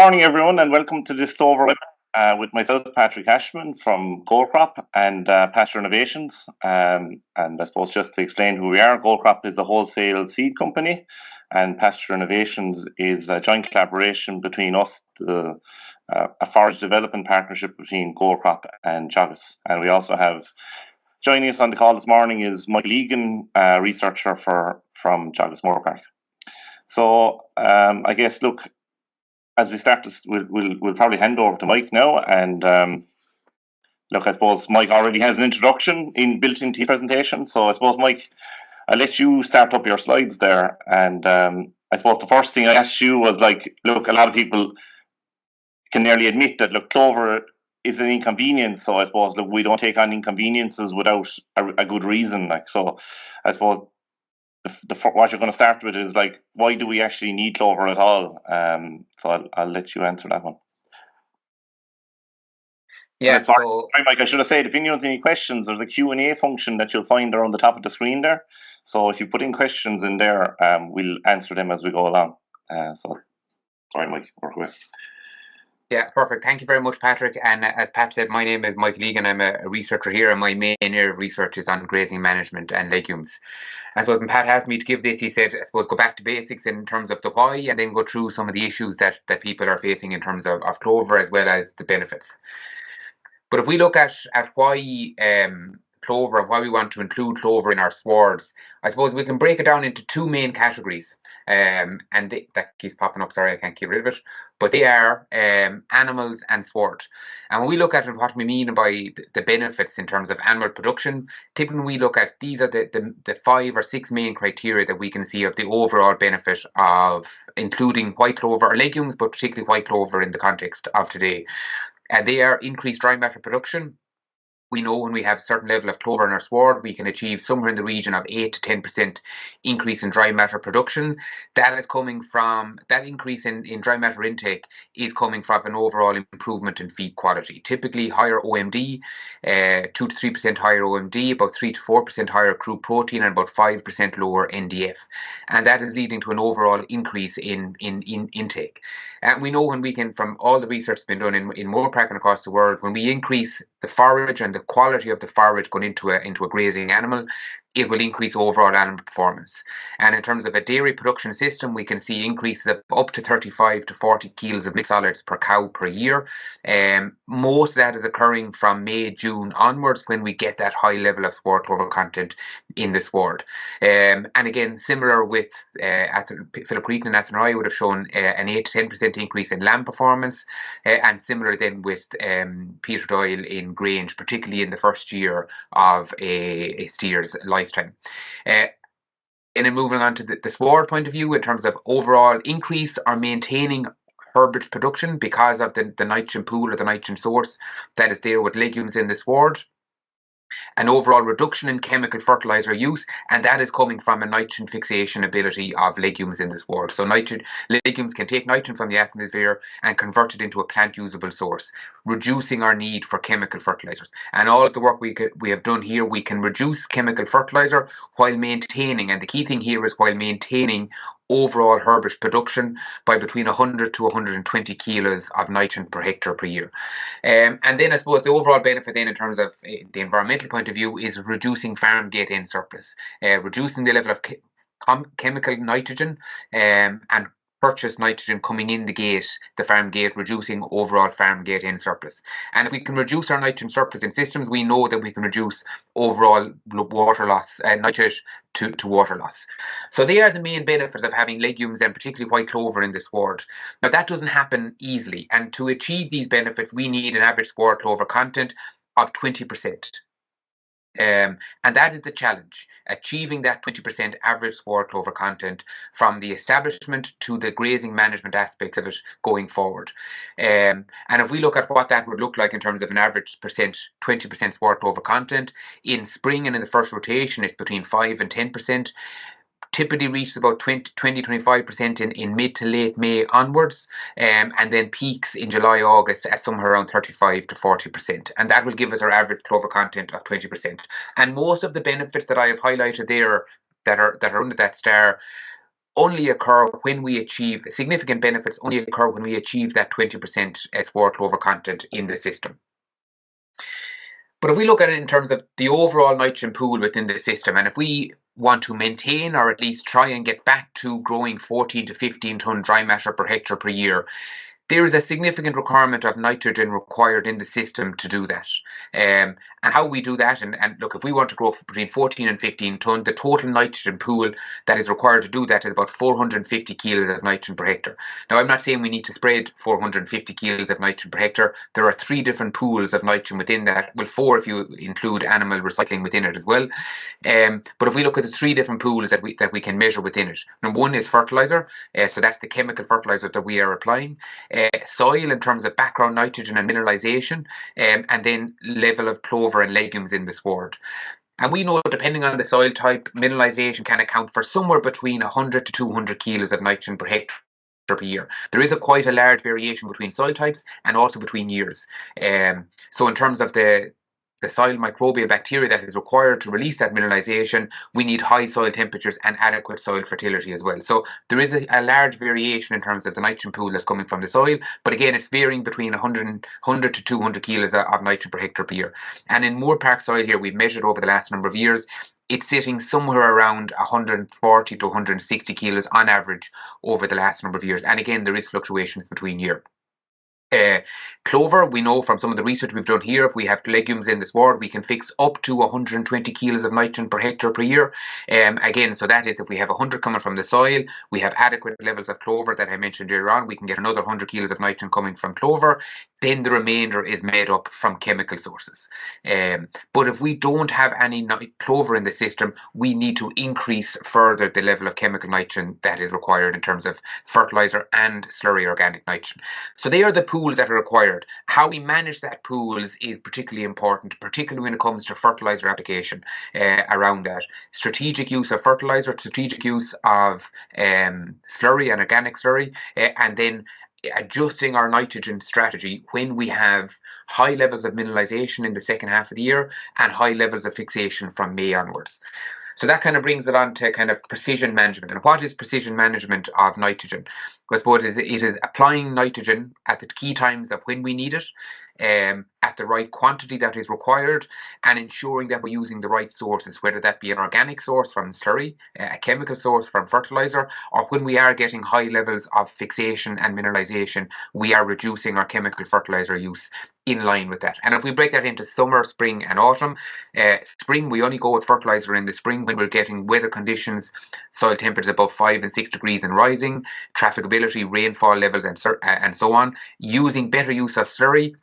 Morning, everyone, and welcome to this Clover with myself, Patrick Cashman from Goldcrop and Pasture Innovations. And I suppose just to explain who we are, Goldcrop is a wholesale seed company, and Pasture Innovations is a joint collaboration between us, a forage development partnership between Goldcrop and Teagasc. And we also have joining us on the call this morning is Michael Egan, researcher from Teagasc Moor Park. So I guess, look, as we start this, we'll probably hand over to Mike now. And look, I suppose Mike already has an introduction built into his presentation. So I suppose, Mike, I'll let you start up your slides there. And I suppose the first thing I asked you was, like, look, a lot of people can nearly admit that, look, clover is an inconvenience. So I suppose, look, we don't take on inconveniences without a good reason. Like, so I suppose what you're going to start with is, like, why do we actually need clover at all? So I'll let you answer that one. Yeah. Sorry, Mike, I should have said, if anyone has any questions, there's a Q&A function that you'll find there on the top of the screen there. So if you put in questions in there, we'll answer them as we go along. So sorry, Mike, work away. Yeah, perfect. Thank you very much, Patrick. And as Pat said, my name is Michael Egan. I'm a researcher here, and my main area of research is on grazing management and legumes. I suppose when Pat asked me to give this, he said, I suppose, go back to basics in terms of the why, and then go through some of the issues that people are facing in terms of clover, as well as the benefits. But if we look at why clover, why we want to include clover in our swards, I suppose we can break it down into two main categories. And that keeps popping up, sorry, I can't keep rid of it. But they are animals and sward. And when we look at what we mean by the benefits in terms of animal production, typically we look at, these are the 5 or 6 main criteria that we can see of the overall benefit of including white clover or legumes, but particularly white clover in the context of today. And they are increased dry matter production. We know when we have a certain level of clover in our sward, we can achieve somewhere in the region of 8 to 10% increase in dry matter production. That is coming from, that increase in dry matter intake is coming from an overall improvement in feed quality. Typically higher OMD, 2 to 3% higher OMD, about 3 to 4% higher crude protein, and about 5% lower NDF. And that is leading to an overall increase in intake. And we know when we can, from all the research that's been done in Moor Park and across the world, when we increase the forage and the quality of the forage going into a grazing animal, it will increase overall animal performance. And in terms of a dairy production system, we can see increases of up to 35 to 40 kilos of milk solids per cow per year. Most of that is occurring from May, June onwards, when we get that high level of sward clover content in the sward. And again, similar with Philip Cretan and Athenry would have shown an 8 to 10% increase in lamb performance, and similar then with Peter Doyle in Grange, particularly in the first year of a steer's lifetime. And then moving on to the sward point of view, in terms of overall increase or maintaining herbage production because of the nitrogen pool or the nitrogen source that is there with legumes in the sward. An overall reduction in chemical fertilizer use, and that is coming from a nitrogen fixation ability of legumes in the sward. So legumes can take nitrogen from the atmosphere and convert it into a plant usable source, reducing our need for chemical fertilizers. And all of the work we have done here, we can reduce chemical fertilizer while maintaining, and the key thing here is while maintaining overall herbage production by between 100 to 120 kilos of nitrogen per hectare per year. And then I suppose the overall benefit then in terms of the environmental point of view is reducing farm gate end surplus, reducing the level of chemical nitrogen and purchase nitrogen coming in the farm gate, reducing overall farm gate end surplus. And if we can reduce our nitrogen surplus in systems, we know that we can reduce overall water loss, nitrate to water loss. So they are the main benefits of having legumes, and particularly white clover in the sward. Now that doesn't happen easily, and to achieve these benefits, we need an average sward clover content of 20%. And that is the challenge, achieving that 20% average sward clover content from the establishment to the grazing management aspects of it going forward. And if we look at what that would look like in terms of an average 20% sward clover content, in spring and in the first rotation, it's between 5 and 10%. Typically reaches about 20-25% in mid to late May onwards, and then peaks in July, August at somewhere around 35 to 40%. And that will give us our average clover content of 20%. And most of the benefits that I have highlighted there that are under that star only occur when we achieve significant benefits, only occur when we achieve that 20% spore clover content in the system. But if we look at it in terms of the overall nitrogen pool within the system, and if we want to maintain or at least try and get back to growing 14 to 15 ton dry matter per hectare per year, there is a significant requirement of nitrogen required in the system to do that. And how we do that, and look, if we want to grow between 14 and 15 tonne, the total nitrogen pool that is required to do that is about 450 kilos of nitrogen per hectare. Now, I'm not saying we need to spread 450 kilos of nitrogen per hectare. There are 3 different pools of nitrogen within that. Well, 4 if you include animal recycling within it as well. But if we look at the 3 different pools that we can measure within it, number 1 is fertilizer. So that's the chemical fertilizer that we are applying. Soil in terms of background nitrogen and mineralization, and then level of clover and legumes in the sward. And we know, depending on the soil type, mineralization can account for somewhere between 100 to 200 kilos of nitrogen per hectare per year. There is quite a large variation between soil types and also between years. So in terms of the soil microbial bacteria that is required to release that mineralization, we need high soil temperatures and adequate soil fertility as well. So there is a large variation in terms of the nitrogen pool that's coming from the soil, but again, it's varying between 100 to 200 kilos of nitrogen per hectare per year. And in moor park soil here, we've measured over the last number of years, it's sitting somewhere around 140 to 160 kilos on average over the last number of years. And again, there is fluctuations between year. Clover, we know from some of the research we've done here, if we have legumes in the sward, we can fix up to 120 kilos of nitrogen per hectare per year. Again, so that is if we have 100 coming from the soil, we have adequate levels of clover that I mentioned earlier on, we can get another 100 kilos of nitrogen coming from clover. Then the remainder is made up from chemical sources. But if we don't have any clover in the system, we need to increase further the level of chemical nitrogen that is required in terms of fertilizer and slurry organic nitrogen. So they are the pools that are required. How we manage that pools is particularly important, particularly when it comes to fertilizer application around that. Strategic use of fertilizer, strategic use of slurry and organic slurry, and then adjusting our nitrogen strategy when we have high levels of mineralization in the second half of the year and high levels of fixation from May onwards. So that kind of brings it on to kind of precision management. And what is precision management of nitrogen? I suppose it is applying nitrogen at the key times of when we need it, at the right quantity that is required, and ensuring that we're using the right sources, whether that be an organic source from slurry, a chemical source from fertilizer, or when we are getting high levels of fixation and mineralization, we are reducing our chemical fertilizer use in line with that. And if we break that into summer, spring and autumn, spring, we only go with fertilizer in the spring when we're getting weather conditions, soil temperatures above 5 and 6 degrees and rising, trafficability, rainfall levels and so on, using better use of slurry.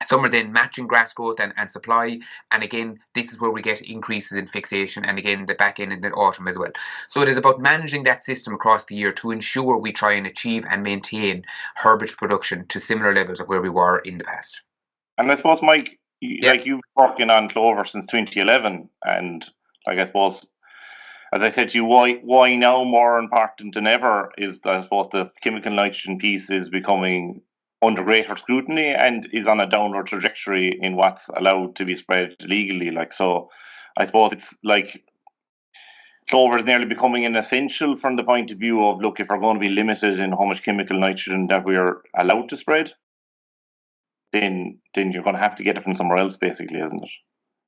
Some are then matching grass growth and supply. And again, this is where we get increases in fixation, and again, the back end in the autumn as well. So it is about managing that system across the year to ensure we try and achieve and maintain herbage production to similar levels of where we were in the past. And I suppose, Mike, like you've been working on clover since 2011, and like I suppose, as I said to you, why now more important than ever is that I suppose the chemical nitrogen piece is becoming under greater scrutiny and is on a downward trajectory in what's allowed to be spread legally. Like, so I suppose it's like clover is nearly becoming an essential from the point of view of, look, if we're going to be limited in how much chemical nitrogen that we're allowed to spread, then you're going to have to get it from somewhere else, basically, isn't it?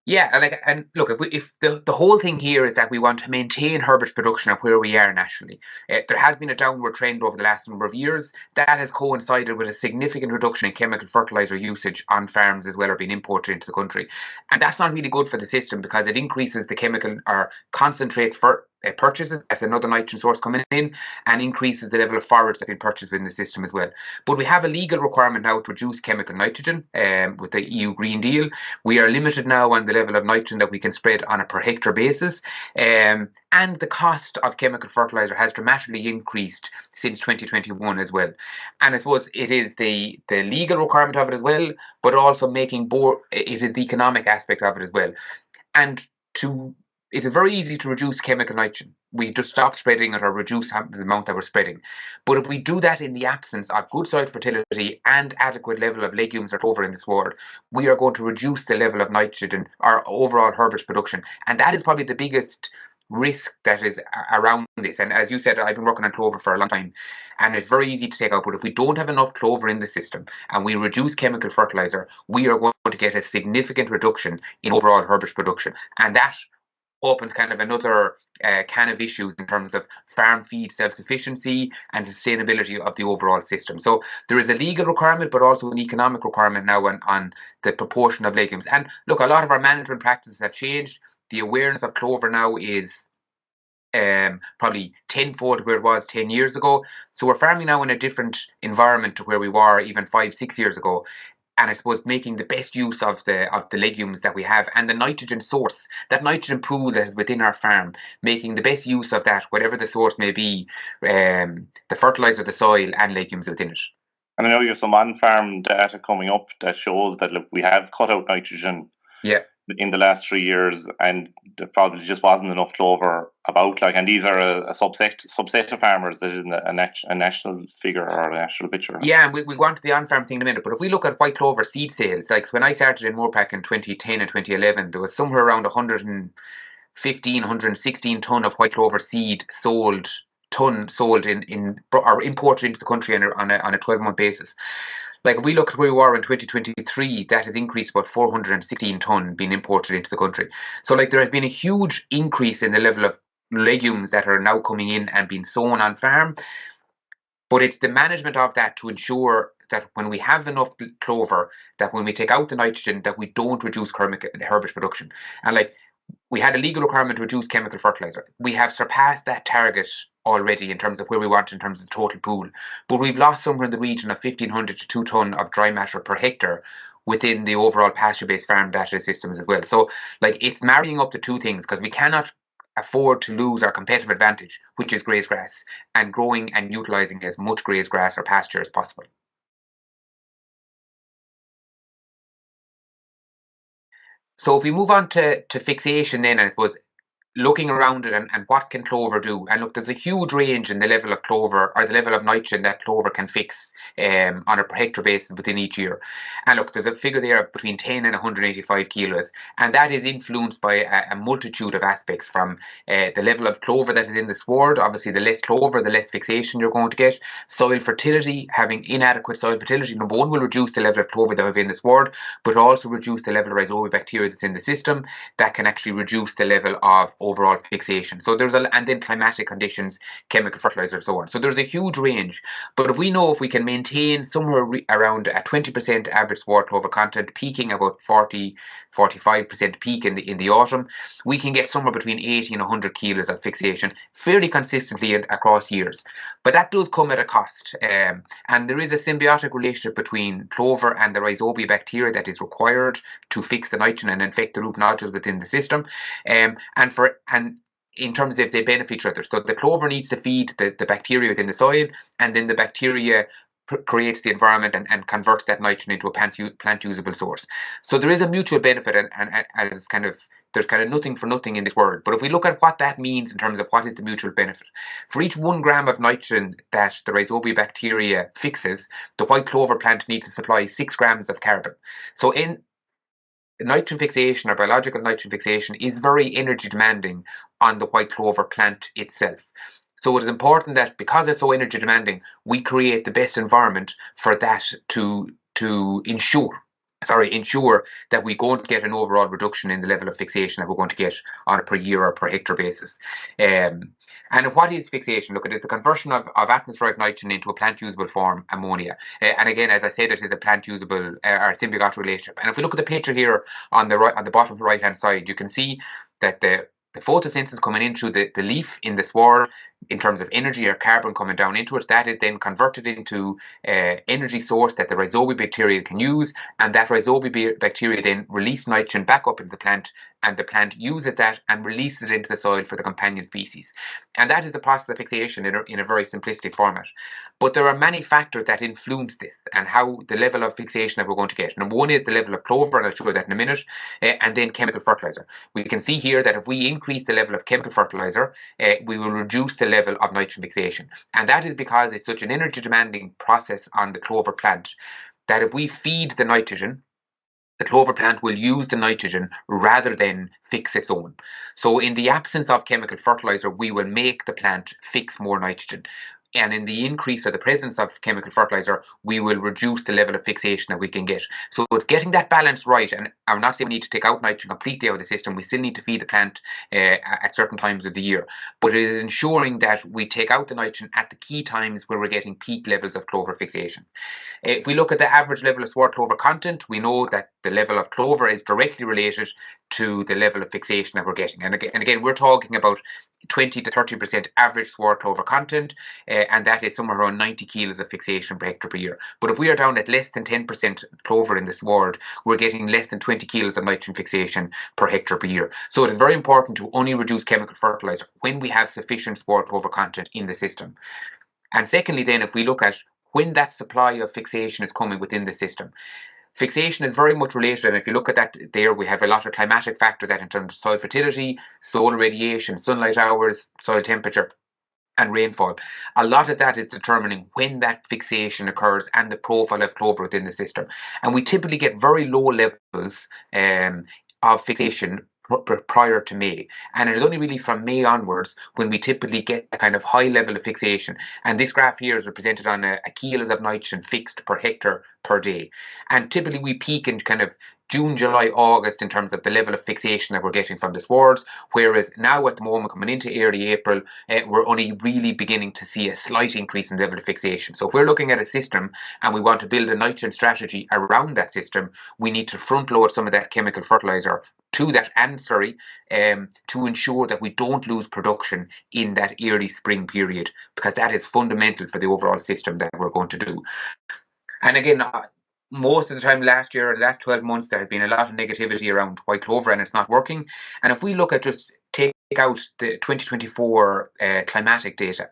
Yeah, and look, if the whole thing here is that we want to maintain herbage production of where we are nationally, there has been a downward trend over the last number of years that has coincided with a significant reduction in chemical fertilizer usage on farms as well, or being imported into the country, and that's not really good for the system because it increases the chemical or concentrate purchases as another nitrogen source coming in, and increases the level of forage that can purchased within the system as well. But we have a legal requirement now to reduce chemical nitrogen with the EU Green Deal. We are limited now on the level of nitrogen that we can spread on a per hectare basis, and the cost of chemical fertilizer has dramatically increased since 2021 as well. And I suppose it is the legal requirement of it as well, but also it is the economic aspect of it as well. And it is very easy to reduce chemical nitrogen. We just stop spreading it or reduce the amount that we're spreading. But if we do that in the absence of good soil fertility and adequate level of legumes or clover in the sward, we are going to reduce the level of nitrogen or overall herbage production. And that is probably the biggest risk that is around this. And as you said, I've been working on clover for a long time, and it's very easy to take out. But if we don't have enough clover in the system and we reduce chemical fertilizer, we are going to get a significant reduction in overall herbage production. And that opens kind of another can of issues in terms of farm feed self-sufficiency and sustainability of the overall system. So there is a legal requirement, but also an economic requirement now on the proportion of legumes. And look, a lot of our management practices have changed. The awareness of clover now is probably tenfold where it was 10 years ago. So we're farming now in a different environment to where we were even 5-6 years ago. And I suppose making the best use of the legumes that we have and the nitrogen source, that nitrogen pool that is within our farm, making the best use of that, whatever the source may be, the fertilizer, the soil, and legumes within it. And I know you have some on-farm data coming up that shows that, look, we have cut out nitrogen in the last 3 years, and there probably just wasn't enough clover about. And these are a subset of farmers that isn't a national figure or a national picture. Yeah, and we'll go on to the on-farm thing in a minute. But if we look at white clover seed sales, like when I started in Moorpack in 2010 and 2011, there was somewhere around 115, 116 ton of white clover seed sold in or imported into the country on a 12-month basis. Like if we look at where we were in 2023, that has increased about 416 ton being imported into the country. So like there has been a huge increase in the level of legumes that are now coming in and being sown on farm. But it's the management of that to ensure that when we have enough clover, that when we take out the nitrogen, that we don't reduce herbage production. And like we had a legal requirement to reduce chemical fertilizer. We have surpassed that target already in terms of where we want in terms of the total pool. But we've lost somewhere in the region of 1,500 to 2 ton of dry matter per hectare within the overall pasture-based farm data systems as well. So like it's marrying up the two things, because we cannot afford to lose our competitive advantage, which is grazed grass, and growing and utilising as much grazed grass or pasture as possible. So if we move on to fixation then, I suppose, looking around it and what can clover do. And look, there's a huge range in the level of clover or the level of nitrogen that clover can fix on a per hectare basis within each year. And look, there's a figure there of between 10 and 185 kilos. And that is influenced by a multitude of aspects, from the level of clover that is in the sward. Obviously, the less clover, the less fixation you're going to get. Soil fertility, having inadequate soil fertility, number one, will reduce the level of clover that we have in the sward, but also reduce the level of rhizobacteria that's in the system. That can actually reduce the level of overall fixation. So and then climatic conditions, chemical fertilizer, and so on. So there's a huge range. But if we can maintain somewhere around a 20% average sward clover content, peaking about 40-45% peak in the autumn, we can get somewhere between 80 and 100 kilos of fixation fairly consistently across years. But that does come at a cost. And there is a symbiotic relationship between clover and the rhizobacteria that is required to fix the nitrogen and infect the root nodules within the system. And in terms of if they benefit each other. So the clover needs to feed the bacteria within the soil, and then the bacteria creates the environment and converts that nitrogen into a plant usable source. So there is a mutual benefit, and as there's kind of nothing for nothing in this world. But if we look at what that means in terms of what is the mutual benefit, for each 1 gram of nitrogen that the rhizobacteria fixes, the white clover plant needs to supply 6 grams of carbon. So in nitrogen fixation, or biological nitrogen fixation, is very energy demanding on the white clover plant itself. So it is important that, because it's so energy demanding, we create the best environment for that to ensure that we're going to get an overall reduction in the level of fixation that we're going to get on a per year or per hectare basis. And what is fixation? Look, it is the conversion of atmospheric nitrogen into a plant usable form, ammonia. And again, as I said, it is a plant usable or symbiotic relationship. And if we look at the picture here on the bottom right hand side, you can see that the photosynthesis coming in through the leaf in the sward, in terms of energy or carbon coming down into it, that is then converted into energy source that the rhizobacteria can use, and that rhizobacteria then release nitrogen back up into the plant, and the plant uses that and releases it into the soil for the companion species. And that is the process of fixation in a very simplistic format. But there are many factors that influence this and how the level of fixation that we're going to get. Number one is the level of clover, and I'll show you that in a minute, and then chemical fertilizer. We can see here that if we increase the level of chemical fertilizer, we will reduce the level of nitrogen fixation. And that is because it's such an energy demanding process on the clover plant that if we feed the nitrogen, the clover plant will use the nitrogen rather than fix its own. So in the absence of chemical fertilizer, we will make the plant fix more nitrogen. And in the increase of the presence of chemical fertilizer, we will reduce the level of fixation that we can get. So it's getting that balance right. And I'm not saying we need to take out nitrogen completely out of the system. We still need to feed the plant at certain times of the year. But it is ensuring that we take out the nitrogen at the key times where we're getting peak levels of clover fixation. If we look at the average level of sword clover content, we know that the level of clover is directly related to the level of fixation that we're getting. And again, we're talking about 20 to 30% average sword clover content, and that is somewhere around 90 kilos of fixation per hectare per year. But if we are down at less than 10% clover in the sward, we're getting less than 20 kilos of nitrogen fixation per hectare per year. So it is very important to only reduce chemical fertilizer when we have sufficient sword clover content in the system. And secondly, then, if we look at when that supply of fixation is coming within the system, fixation is very much related, and if you look at that there, we have a lot of climatic factors that in terms of soil fertility, solar radiation, sunlight hours, soil temperature, and rainfall. A lot of that is determining when that fixation occurs and the profile of clover within the system. And we typically get very low levels of fixation prior to May, and it is only really from May onwards when we typically get a kind of high level of fixation. And this graph here is represented on a kilos of nitrogen fixed per hectare per day, and typically we peak in kind of June, July, August in terms of the level of fixation that we're getting from the swards, whereas now at the moment coming into early April, we're only really beginning to see a slight increase in the level of fixation. So if we're looking at a system and we want to build a nitrogen strategy around that system, we need to front load some of that chemical fertilizer to that ancillary to ensure that we don't lose production in that early spring period, because that is fundamental for the overall system that we're going to do. And again, most of the time last year, the last 12 months, there has been a lot of negativity around white clover and it's not working. And if we look at just take out the 2024 climatic data,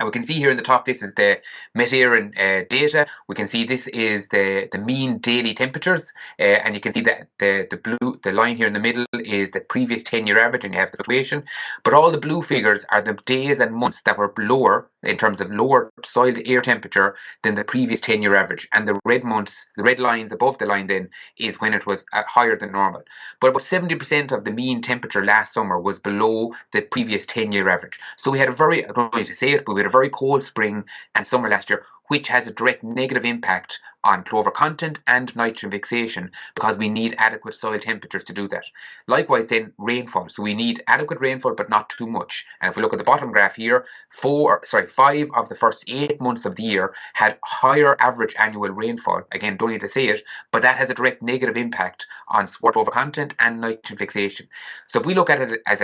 and we can see here in the top, this is the Met-Éireann data. We can see this is the mean daily temperatures, and you can see that the line here in the middle is the previous 10-year average, and you have the fluctuation. But all the blue figures are the days and months that were lower in terms of lower soil to air temperature than the previous 10-year average. And the red months, the red lines above the line then, is when it was higher than normal. But about 70% of the mean temperature last summer was below the previous 10-year average. So we had a very, I don't know to say it, but we had a very cold spring and summer last year, which has a direct negative impact on clover content and nitrogen fixation, because we need adequate soil temperatures to do that. Likewise then, rainfall. So we need adequate rainfall, but not too much. And if we look at the bottom graph here, 5 of the first 8 months of the year had higher average annual rainfall. Again, don't need to say it, but that has a direct negative impact on sward clover content and nitrogen fixation. So if we look at it as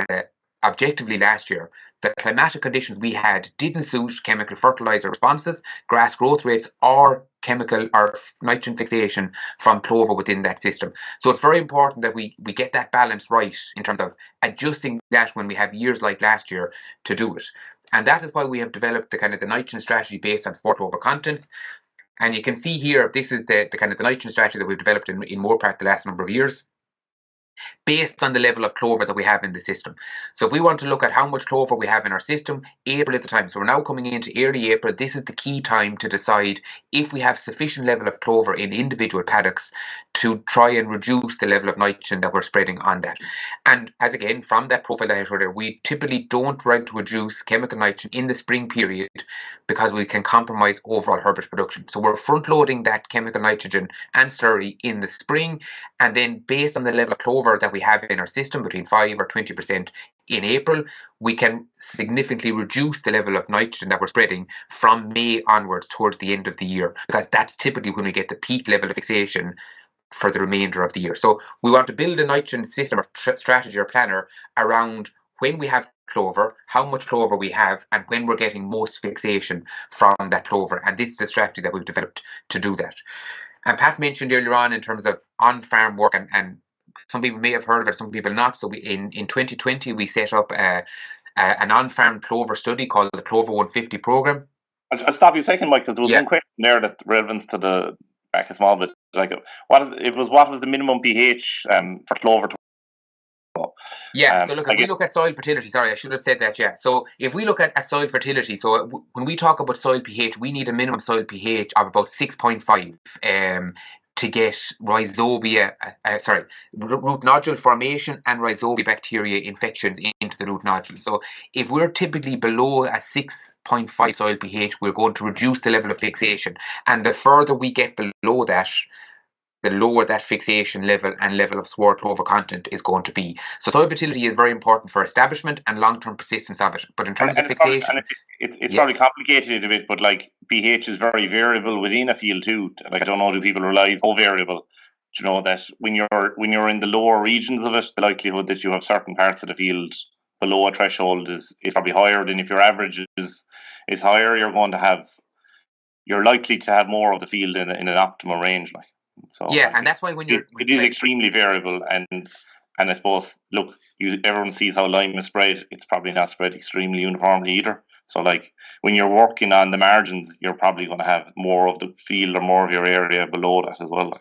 objectively last year, the climatic conditions we had didn't suit chemical fertilizer responses, grass growth rates, or chemical or nitrogen fixation from clover within that system. So it's very important that we get that balance right in terms of adjusting that when we have years like last year to do it. And that is why we have developed the kind of the nitrogen strategy based on sward clover contents. And you can see here, this is the kind of the nitrogen strategy that we've developed in Moorpark the last number of years, based on the level of clover that we have in the system. So if we want to look at how much clover we have in our system, April is the time. So we're now coming into early April. This is the key time to decide if we have sufficient level of clover in individual paddocks to try and reduce the level of nitrogen that we're spreading on that. And as again, from that profile that I showed there, we typically don't try to reduce chemical nitrogen in the spring period because we can compromise overall herbage production. So we're front loading that chemical nitrogen ancillary in the spring, and then based on the level of clover that we have in our system, between 5 or 20% in April, we can significantly reduce the level of nitrogen that we're spreading from May onwards towards the end of the year, because that's typically when we get the peak level of fixation for the remainder of the year. So we want to build a nitrogen system or strategy or planner around when we have clover, how much clover we have, and when we're getting most fixation from that clover. And this is the strategy that we've developed to do that. And Pat mentioned earlier on in terms of on-farm work, and some people may have heard of it, some people not. So in 2020, we set up an on-farm clover study called the Clover 150 program. I'll stop you a second, Mike, because there was one question there that relevance to the back a small bit. Like, what was the minimum pH for clover? So look, if we look at soil fertility, sorry, I should have said that, yeah. So if we look at soil fertility, so when we talk about soil pH, we need a minimum soil pH of about 6.5 to get root nodule formation and rhizobia bacteria infections into the root nodule. So if we're typically below a 6.5 soil pH, we're going to reduce the level of fixation. And the further we get below that, the lower that fixation level and level of sword clover content is going to be. So soil fertility is very important for establishment and long-term persistence of it. But in terms of fixation, it's probably complicated a bit, but like pH is very variable within a field too. Like I don't know, do people realize how variable? Do you know that when you're in the lower regions of it, the likelihood that you have certain parts of the field below a threshold is probably higher than if your average is higher. You're likely to have more of the field in an optimal range, like. So yeah, and that's why when you're it is extremely variable, and I suppose look, everyone sees how lime is spread. It's probably not spread extremely uniformly either. So like when you're working on the margins, you're probably going to have more of the field or more of your area below that as well.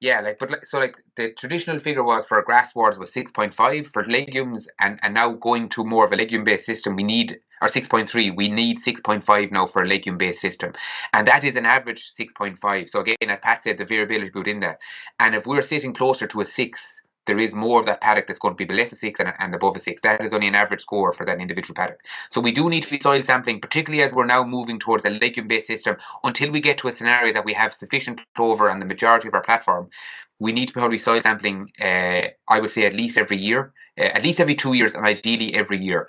Yeah, the traditional figure was for grass wards was 6.5 for legumes, and now going to more of a legume based system, we need, or 6.3, we need 6.5 now for a legume based system, and that is an average 6.5. So again, as Pat said, the variability within that, and if we're sitting closer to a 6, there is more of that paddock that's going to be below a 6 and above a 6. That is only an average score for that individual paddock. So we do need to be soil sampling, particularly as we're now moving towards a legume-based system, until we get to a scenario that we have sufficient clover on the majority of our platform. We need to probably soil sampling, I would say, at least every year, at least every 2 years, and ideally every year.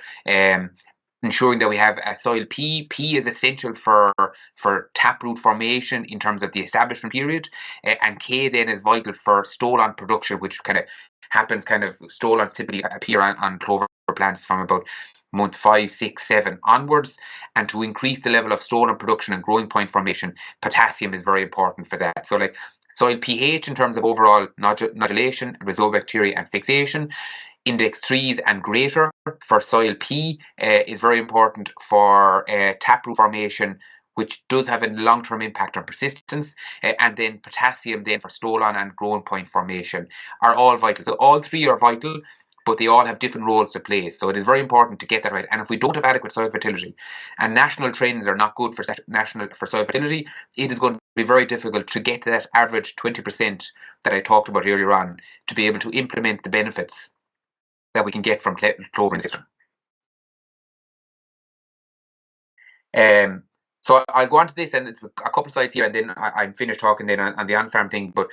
Ensuring that we have a soil P. P is essential for taproot formation in terms of the establishment period, and K then is vital for stolon production, which kind of happens, stolons typically appear on clover plants from about month 5, 6, 7 onwards. And to increase the level of stolon production and growing point formation, potassium is very important for that. So like soil pH in terms of overall nodulation, rhizobacteria and fixation. Index 3s and greater for soil P is very important for taproot formation, which does have a long-term impact on persistence, and then potassium then for stolon and growing point formation are all vital. So all three are vital, but they all have different roles to play. So it is very important to get that right. And if we don't have adequate soil fertility, and national trends are not good for soil fertility, it is going to be very difficult to get to that average 20% that I talked about earlier on, to be able to implement the benefits that we can get from clover in the system. So I'll go on to this, and it's a couple of slides here, and then I'm finished talking then on the on-farm thing. But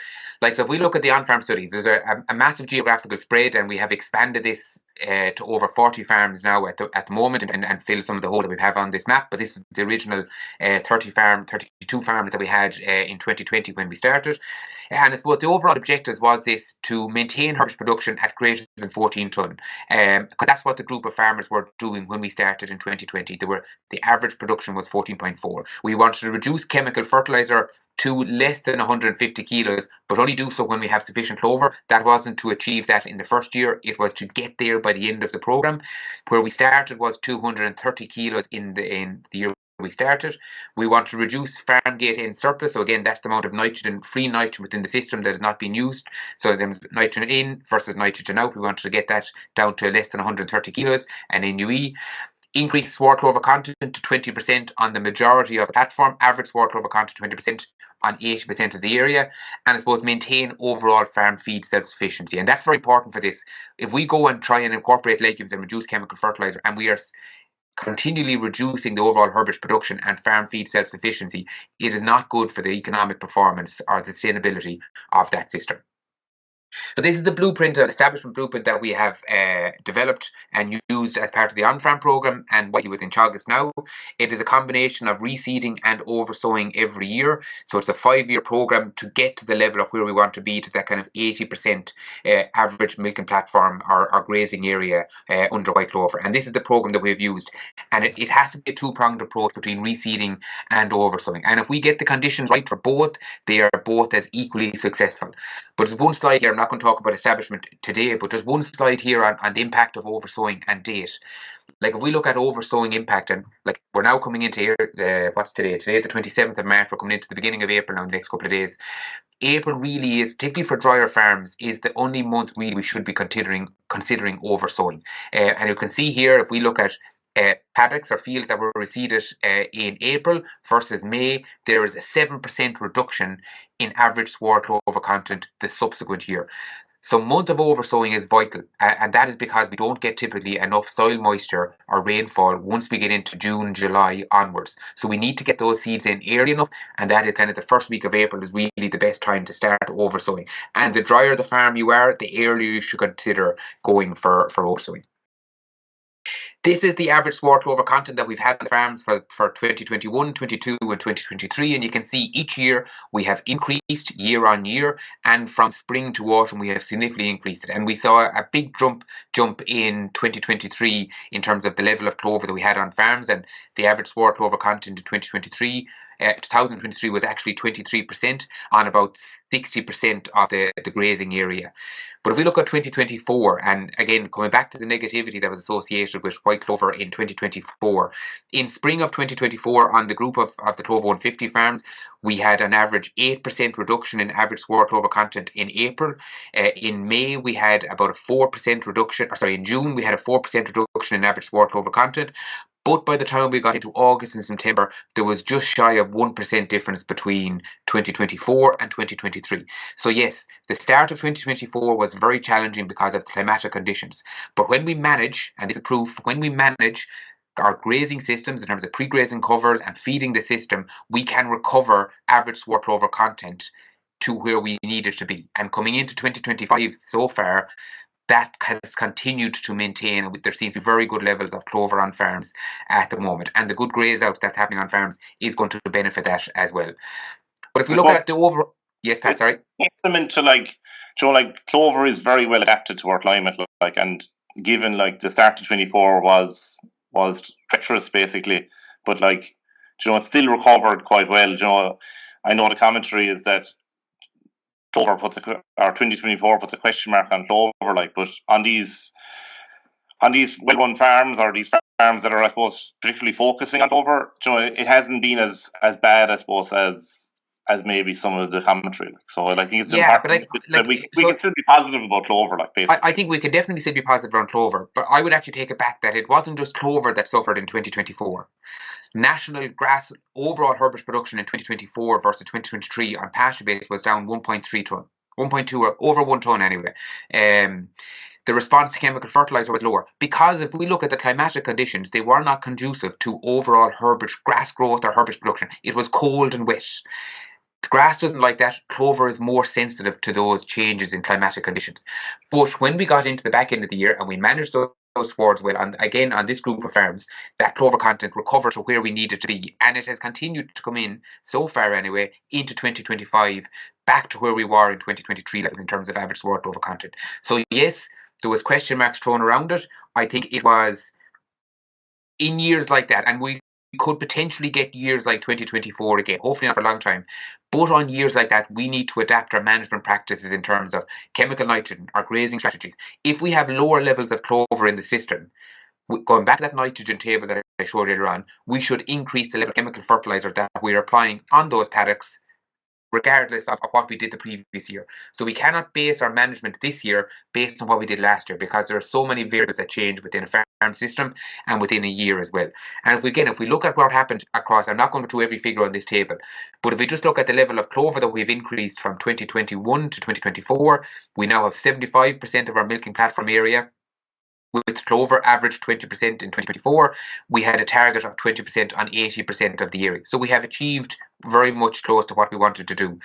so if we look at the on-farm study, there's a massive geographical spread, and we have expanded this to over 40 farms now at the moment, and fill some of the holes that we have on this map. But this is the original 32 farms that we had in 2020 when we started. And I suppose the overall objective was this: to maintain herbage production at greater than 14 tonne, because that's what the group of farmers were doing when we started in 2020. The average production was 14.4. We wanted to reduce chemical fertilizer to less than 150 kilos, but only do so when we have sufficient clover. That wasn't to achieve that in the first year, it was to get there by the end of the program. Where we started was 230 kilos in the year we started. We want to reduce farm gate in surplus. So again, that's the amount of nitrogen, free nitrogen within the system that is not being used. So there's nitrogen in versus nitrogen out. We want to get that down to less than 130 kilos. And NUE, increase sward clover content to 20% on the majority of the platform, average sward clover content 20% on 80% of the area, and I suppose maintain overall farm feed self-sufficiency. And that's very important for this. If we go and try and incorporate legumes and reduce chemical fertilizer, and we are continually reducing the overall herbage production and farm feed self-sufficiency, it is not good for the economic performance or the sustainability of that system. So this is the blueprint, establishment blueprint that we have developed and used as part of the on-farm program and widely within Teagasc now. It is a combination of reseeding and oversowing every year. So it's a 5-year program to get to the level of where we want to be, to that kind of 80% average milking platform or grazing area under white clover. And this is the program that we've used. And it has to be a two-pronged approach between reseeding and oversowing. And if we get the conditions right for both, they are both as equally successful. But there's one slide here, I'm not going to talk about establishment today, but there's one slide here on the impact of oversowing and date. Like if we look at oversowing impact, and like we're now coming into what's today? Today is the 27th of March. We're coming into the beginning of April now in the next couple of days. April really is, particularly for drier farms, is the only month really we should be considering oversowing. And you can see here, if we look at paddocks or fields that were reseeded in April versus May, there is a 7% reduction in average sward clover content the subsequent year. So month of oversowing is vital, and that is because we don't get typically enough soil moisture or rainfall once we get into June, July onwards. So we need to get those seeds in early enough, and that is kind of the first week of April is really the best time to start oversowing. And the drier the farm you are, the earlier you should consider going for oversowing. This is the average sward clover content that we've had on the farms for 2021, 22 and 2023. And you can see each year we have increased year on year, and from spring to autumn we have significantly increased it. And we saw a big jump in 2023 in terms of the level of clover that we had on farms, and the average sward clover content in 2023 was actually 23% on about 60% of the grazing area. But if we look at 2024, and again, coming back to the negativity that was associated with white clover in 2024, in spring of 2024, on the group of the Clover 150 farms, we had an average 8% reduction in average sward clover content in April. In May, we had about a 4% reduction, in June, we had a 4% reduction in average sward clover content. But by the time we got into August and September, there was just shy of 1% difference between 2024 and 2023. So yes, the start of 2024 was very challenging because of climatic conditions. But when we manage, and this is proof, when we manage our grazing systems in terms of pre-grazing covers and feeding the system, we can recover average sward clover content to where we need it to be. And coming into 2025 so far, that has continued to maintain, and there seems to be very good levels of clover on farms at the moment, and the good graze outs that's happening on farms is going to benefit that as well. But if we look at the overall, yes, Pat, sorry. Them into clover is very well adapted to our climate, and given the start of 24 was treacherous basically, but it's still recovered quite well. I know the commentary is that Clover 2024 puts a question mark on clover, but on these well-run farms, or these farms that are, I suppose, particularly focusing on clover, it hasn't been as bad, I suppose, as maybe some of the commentary. So I think it's important that we can still be positive about clover, basically. I think we can definitely still be positive around clover, but I would actually take it back that it wasn't just clover that suffered in 2024. National grass overall herbage production in 2024 versus 2023 on pasture base was down 1.3 ton, 1.2 or over 1 ton anyway. The response to chemical fertilizer was lower because if we look at the climatic conditions, they were not conducive to overall herbage grass growth or herbage production. It was cold and wet. The grass doesn't like that. Clover is more sensitive to those changes in climatic conditions. But when we got into the back end of the year and we managed those swards well, and again on this group of farms, that clover content recovered to where we needed to be, and it has continued to come in so far anyway into 2025 back to where we were in 2023 levels in terms of average sward clover content. So yes, there was question marks thrown around it. I think it was in years like that, and we could potentially get years like 2024 again, hopefully not for a long time. But on years like that, we need to adapt our management practices in terms of chemical nitrogen, our grazing strategies. If we have lower levels of clover in the system, going back to that nitrogen table that I showed earlier on, we should increase the level of chemical fertilizer that we're applying on those paddocks, regardless of what we did the previous year. So we cannot base our management this year based on what we did last year, because there are so many variables that change within a farm system and within a year as well. And if we look at what happened across, I'm not going through every figure on this table, but if we just look at the level of clover that we've increased from 2021 to 2024, we now have 75% of our milking platform area with clover averaged 20% in 2024. We had a target of 20% on 80% of the area. So we have achieved very much close to what we wanted to do.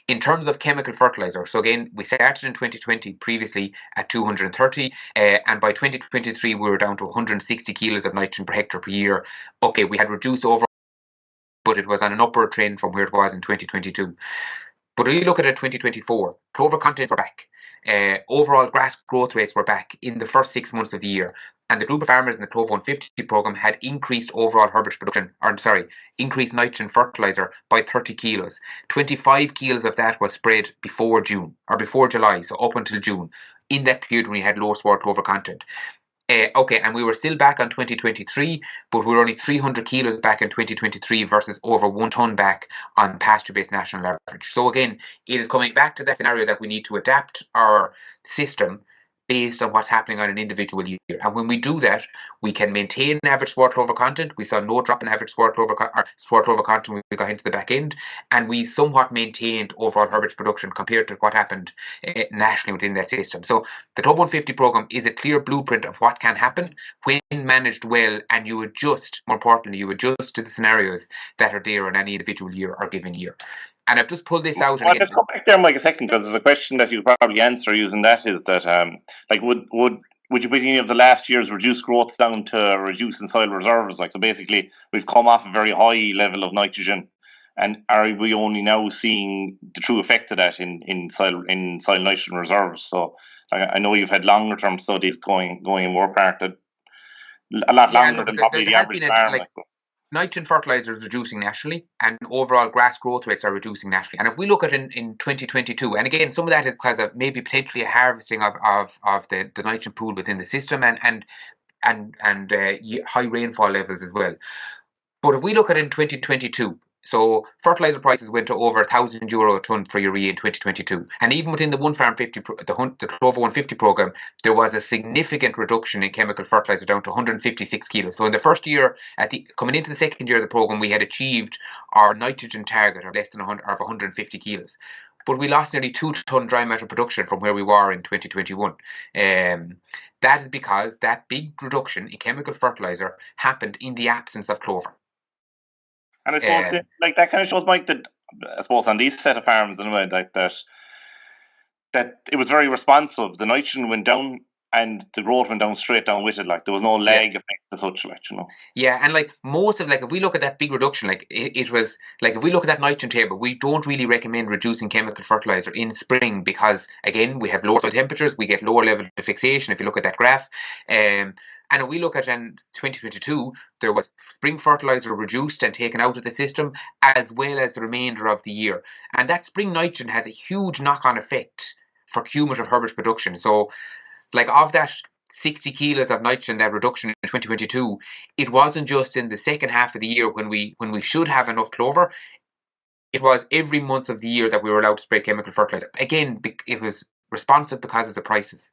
In terms of chemical fertilizer, so again, we started in 2020 previously at 230, and by 2023 we were down to 160 kilos of nitrogen per hectare per year. Okay, we had reduced overall, but it was on an upward trend from where it was in 2022. But when you look at it, 2024, clover content were back. Overall grass growth rates were back in the first 6 months of the year, and the group of farmers in the Clover 150 program had increased overall herbage production, increased nitrogen fertilizer by 30 kilos. 25 kilos of that was spread before July, so up until June, in that period when we had low sward clover content. And we were still back on 2023, but we were only 300 kilos back in 2023 versus over 1 ton back on pasture-based national average. So again, it is coming back to that scenario that we need to adapt our system based on what's happening on an individual year. And when we do that, we can maintain average sward clover content. We saw no drop in average sward clover content when we got into the back end, and we somewhat maintained overall herbage production compared to what happened nationally within that system. So the Top 150 program is a clear blueprint of what can happen when managed well, and you adjust, more importantly, you adjust to the scenarios that are there in any individual year or given year. And I've just pulled this out. Well, let's go back there, Mike, a second, because there's a question that you could probably answer using that. Is that like would you put any of the last year's reduced growths down to reducing soil reserves? Like, so basically, we've come off a very high level of nitrogen, and are we only now seeing the true effect of that in soil nitrogen reserves? So I know you've had longer term studies going in more part that a lot longer than probably the average farm. Nitrogen fertilizer is reducing nationally, and overall grass growth rates are reducing nationally. And if we look at in 2022, and again, some of that is because of maybe potentially a harvesting of the nitrogen pool within the system and high rainfall levels as well. But if we look at in 2022, so fertilizer prices went to over €1,000 a tonne for urea in 2022, and even within the One Farm 50, the Clover 150 program, there was a significant reduction in chemical fertilizer down to 156 kilos. So in the first year, coming into the second year of the program, we had achieved our nitrogen target of less than 150 kilos. But we lost nearly 2 tonne dry matter production from where we were in 2021. That is because that big reduction in chemical fertilizer happened in the absence of clover. And I suppose like that kind of shows, Mike, that I suppose on these set of farms anyway, like that it was very responsive. The nitrogen went down and the growth went down straight down with it. Like there was no lag effect as such, like, you know. Yeah, and like most of, like, if we look at that big reduction, like it was like, if we look at that nitrogen table, we don't really recommend reducing chemical fertilizer in spring because, again, we have lower soil temperatures, we get lower level of fixation if you look at that graph. And if we look at in 2022, there was spring fertilizer reduced and taken out of the system, as well as the remainder of the year. And that spring nitrogen has a huge knock-on effect for cumulative herbage production. So, like, of that 60 kilos of nitrogen, that reduction in 2022, it wasn't just in the second half of the year when we should have enough clover. It was every month of the year that we were allowed to spray chemical fertilizer. Again, it was responsive because of the prices.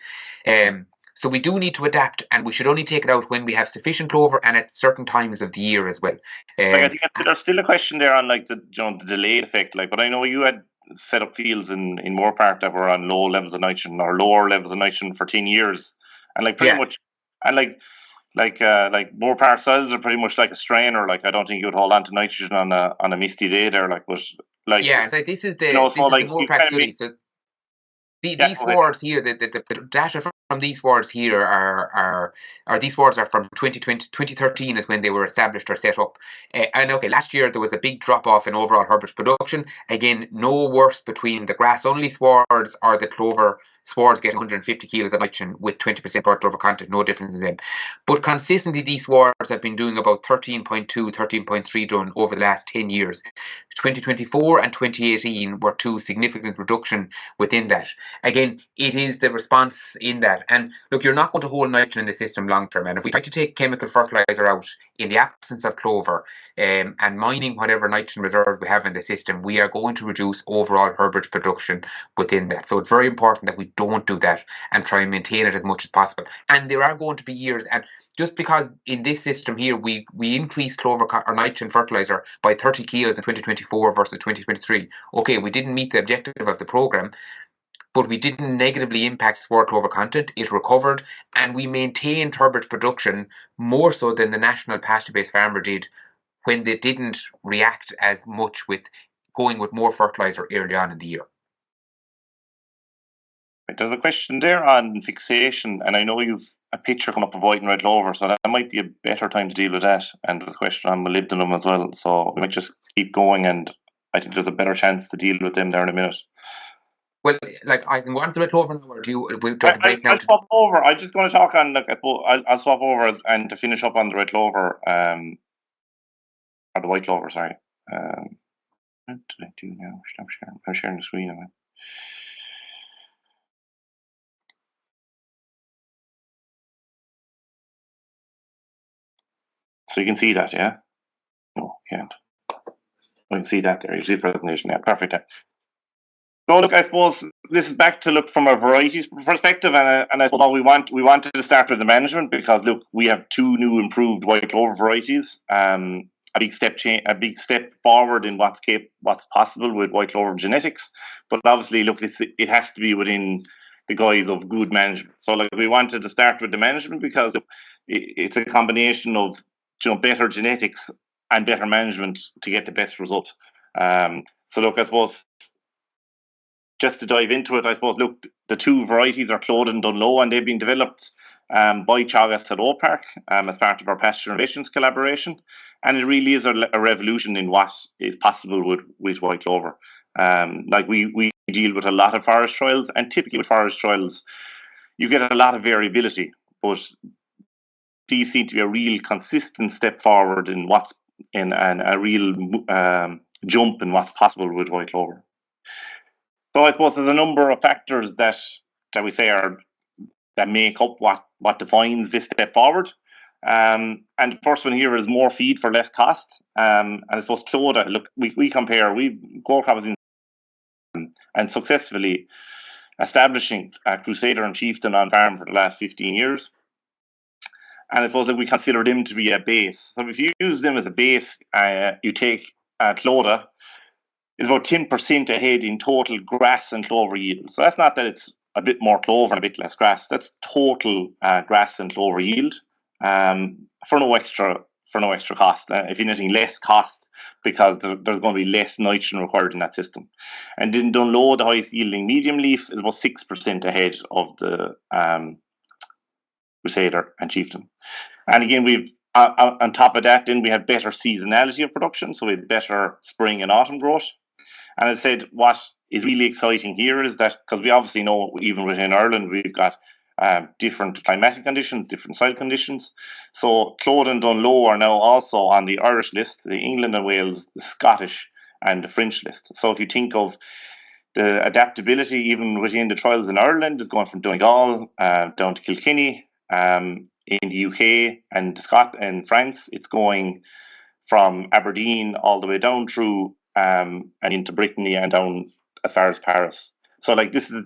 So we do need to adapt, and we should only take it out when we have sufficient clover and at certain times of the year as well. I think there's still a question there on like the delayed effect. Like, but I know you had set up fields in Moorpark that were on low levels of nitrogen or lower levels of nitrogen for 10 years, and like pretty much, and like Moorpark soils are pretty much like a strainer. Like, I don't think you would hold on to nitrogen on a misty day there. Like, but like, yeah, it's like this is the Moorpark study. So these swards here, the data from these swards here are these swards are from 2013 is when they were established or set up. And okay, last year there was a big drop off in overall herbage production. Again, no worse between the grass only swards or the clover swards getting 150 kilos of nitrogen with 20% broad clover content, no difference in them. But consistently, these swards have been doing about 13.2, 13.3 done over the last 10 years. 2024 and 2018 were two significant reduction within that. Again, it is the response in that. And look, you're not going to hold nitrogen in the system long term. And if we try to take chemical fertilizer out in the absence of clover and mining whatever nitrogen reserve we have in the system, we are going to reduce overall herbage production within that. So it's very important that we don't do that and try and maintain it as much as possible. And there are going to be years, and just because in this system here we increased clover or nitrogen fertilizer by 30 kilos in 2024 versus 2023. Okay, we didn't meet the objective of the program, but we didn't negatively impact sward clover content. It recovered, and we maintained herbage production more so than the national pasture-based farmer did when they didn't react as much with going with more fertilizer early on in the year. There's a question there on fixation, and I know you've a picture come up of White and Red Clover, so that might be a better time to deal with that. And there's a question on molybdenum as well, so we might just keep going, and I think there's a better chance to deal with them there in a minute. Well, like, I can go on to Red Clover now, or do you? I'll swap over. I'm just going to talk on. I'll swap over and to finish up on the Red Clover, or the White Clover. Sorry. What did I do now? I'm sharing the screen. So you can see that, yeah? No, can't. I can see that there. You see the presentation, yeah. Perfect. So look, I suppose this is back to look from a varieties perspective, and I suppose we wanted to start with the management because look, we have two new improved white clover varieties. A big step forward in what's possible with white clover genetics. But obviously, look, it has to be within the guise of good management. So like we wanted to start with the management because it's a combination of better genetics and better management to get the best result. So look, I suppose just to dive into it, I suppose, look, the two varieties are CLODAGH and DUNGLOE, and they've been developed by Teagasc at Oak Park as part of our pasture innovations collaboration. And it really is a revolution in what is possible with white clover. Like we deal with a lot of forage trials, and typically with forage trials, you get a lot of variability, but these seem to be a real consistent step forward in what's in and a real jump in what's possible with white clover. So I suppose there's a number of factors that we say are that make up what defines this step forward. And the first one here is more feed for less cost. And I suppose CLODAGH, look, we compare, Goldcrop has been and successfully establishing Crusader and Chieftain on farm for the last 15 years. And I suppose that we consider them to be a base. So if you use them as a base, you take CLODAGH, is about 10% ahead in total grass and clover yield. So that's not that it's a bit more clover and a bit less grass. That's total grass and clover yield for no extra cost. If anything, less cost because there's going to be less nitrogen required in that system. And then DUNGLOE, the highest yielding medium leaf, is about 6% ahead of the Crusader and Chieftain. And again, we've on top of that, then we have better seasonality of production. So we have better spring and autumn growth. And as I said, what is really exciting here is that, because we obviously know even within Ireland, we've got different climatic conditions, different soil conditions. So CLODAGH and DUNGLOE are now also on the Irish list, the England and Wales, the Scottish and the French list. So if you think of the adaptability, even within the trials in Ireland, is going from Donegal down to Kilkenny. In the UK and Scotland and France, it's going from Aberdeen all the way down through and into Brittany and down as far as Paris. So like this is,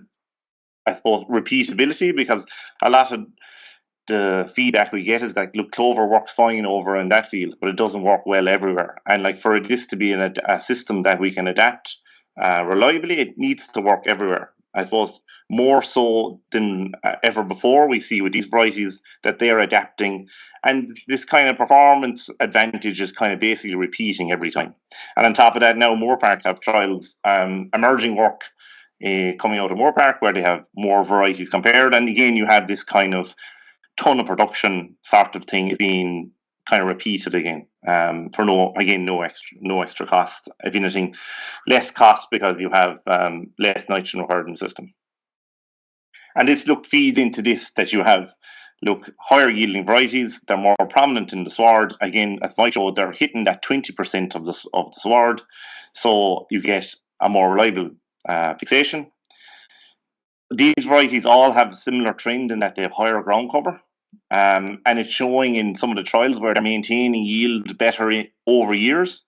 I suppose, repeatability, because a lot of the feedback we get is that, look, clover works fine over in that field, but it doesn't work well everywhere. And like for this to be a system that we can adapt reliably, it needs to work everywhere. I suppose more so than ever before, we see with these varieties that they're adapting, and this kind of performance advantage is kind of basically repeating every time. And on top of that, now Moorpark have trials, emerging work coming out of Moorpark where they have more varieties compared. And again, you have this kind of ton of production sort of thing being kind of repeated again for no extra cost. If anything, less cost because you have less nitrogen required in the system. And this feeds into this, that you have higher yielding varieties. They're more prominent in the sward. Again, as Mike showed, they're hitting that 20% of the sward, so you get a more reliable fixation. These varieties all have a similar trend in that they have higher ground cover. And it's showing in some of the trials where they're maintaining yield better over years.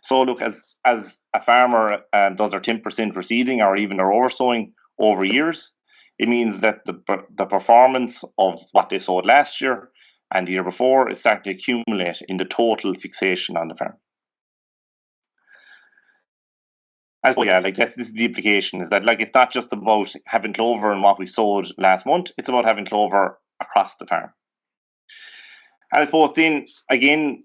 So look, as a farmer does their 10% reseeding or even their oversowing over years, it means that the performance of what they sowed last year and the year before is starting to accumulate in the total fixation on the farm. This is the implication, is that it's not just about having clover and what we sowed last month, it's about having clover across the farm. And I suppose then, again,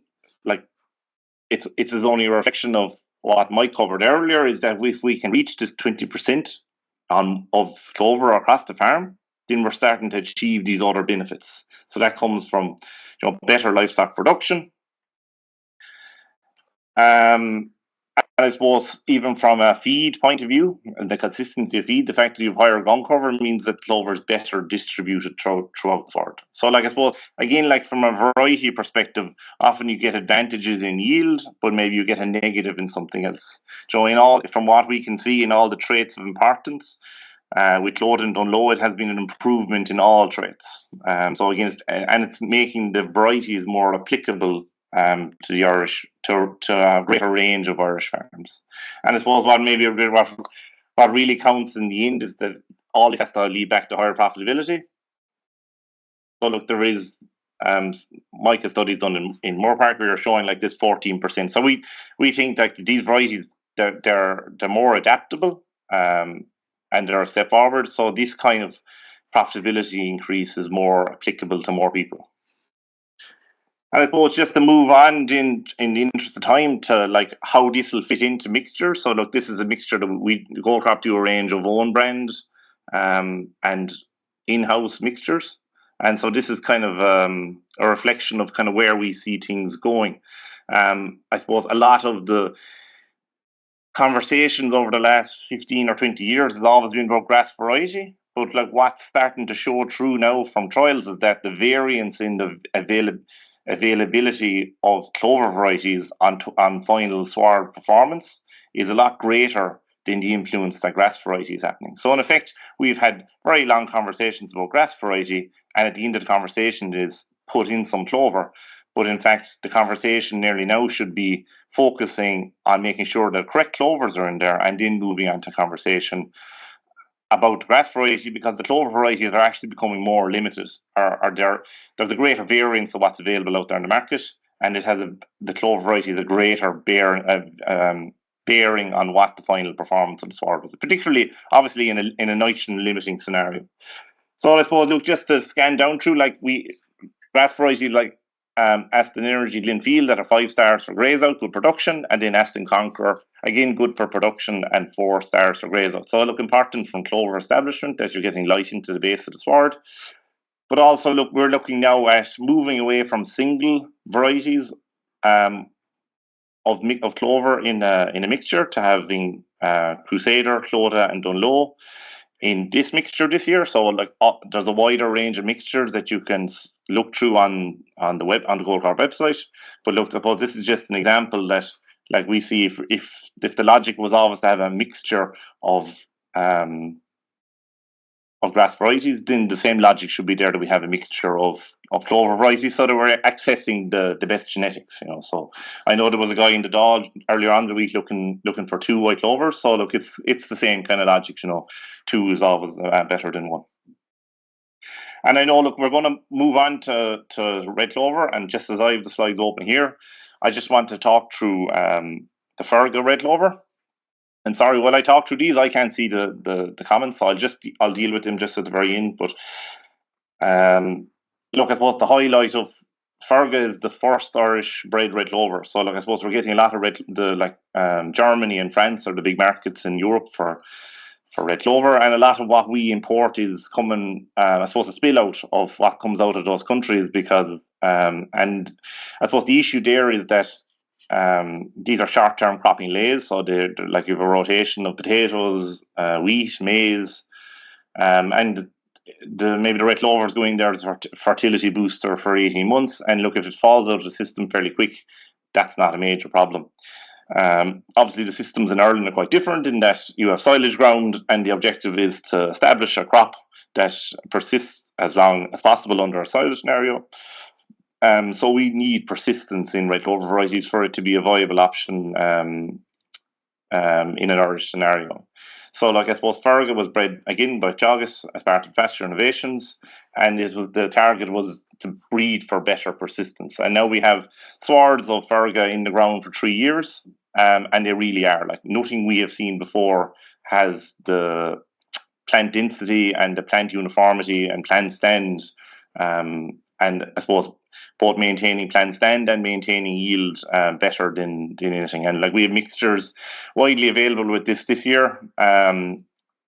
it's only a reflection of what Mike covered earlier, is that if we can reach this 20% of clover across the farm, then we're starting to achieve these other benefits. So that comes from better livestock production. And I suppose even from a feed point of view, and the consistency of feed, the fact that you have higher ground cover means that clover is better distributed throughout the sward. So I suppose, again, from a variety perspective, often you get advantages in yield, but maybe you get a negative in something else. So from what we can see in all the traits of importance, with CLODAGH and DUNGLOE, it has been an improvement in all traits. So again, it's making the varieties more applicable to the Irish, to a greater range of Irish farms. And I suppose what what really counts in the end is that all this has to lead back to higher profitability. So look, there is Micah studies done in Moore Park. We are showing like this 14%. So we think like these varieties they're more adaptable and they're a step forward. So this kind of profitability increase is more applicable to more people. And I suppose just to move on in the interest of time to like how this will fit into mixture. So look, this is a mixture that we Goldcrop do a range of own brand and in-house mixtures. And so this is kind of a reflection of kind of where we see things going. I suppose a lot of the conversations over the last 15 or 20 years has always been about grass variety. But like what's starting to show through now from trials is that the variance in the availability of clover varieties on final sward performance is a lot greater than the influence that grass variety is happening. So in effect, we've had very long conversations about grass variety, and at the end of the conversation is put in some clover. But in fact, the conversation nearly now should be focusing on making sure that correct clovers are in there, and then moving on to conversation about the grass variety, because the clover varieties are actually becoming more limited, or there's a greater variance of what's available out there in the market, and it has the clover variety is a greater bearing on what the final performance of the sward was, particularly obviously in a nitrogen limiting scenario. So I suppose look, just to scan down through like grass variety like Aston Energy Glenfield that are 5 stars for graze out, good production, and then Aston Conqueror, again good for production and 4 stars for graze out. So look, important from clover establishment that you're getting light into the base of the sward. But also look, we're looking now at moving away from single varieties of clover in a mixture to having Crusader, CLODAGH, and Dungloi in this mixture this year. So like there's a wider range of mixtures that you can look through on the Goldcrop website. But look, suppose this is just an example that like we see if the logic was always to have a mixture of grass varieties, then the same logic should be there that we have a mixture of clover varieties, so that we're accessing the best genetics. So I know there was a guy in the Dáil earlier on the week looking for 2 white clovers. So look, it's the same kind of logic. 2 is always better than 1. And I know, look, we're going to move on to red clover, and just as I have the slides open here, I just want to talk through the Ferga red clover. And sorry, while I talk through these, I can't see the comments, so I'll deal with them just at the very end. But look, I suppose the highlight of Ferga is the first Irish bred red clover. So like I suppose we're getting a lot of Germany and France are the big markets in Europe for red clover, and a lot of what we import is coming, I suppose, a spill out of what comes out of those countries because, and I suppose the issue there is that these are short-term cropping lays, so they're like you have a rotation of potatoes, wheat, maize, and maybe the red clover is going there as a fertility booster for 18 months. And look, if it falls out of the system fairly quick, that's not a major problem. Obviously, the systems in Ireland are quite different in that you have silage ground, and the objective is to establish a crop that persists as long as possible under a silage scenario. So we need persistence in red clover varieties for it to be a viable option in an Irish scenario. So, like I suppose, Ferga was bred again by Teagasc as part of Pasture Innovations, and the target was to breed for better persistence. And now we have swards of Ferga in the ground for 3 years, and they really are like nothing we have seen before has the plant density and the plant uniformity and plant stand, and I suppose both maintaining plant stand and maintaining yield better than anything. And like we have mixtures widely available with this year,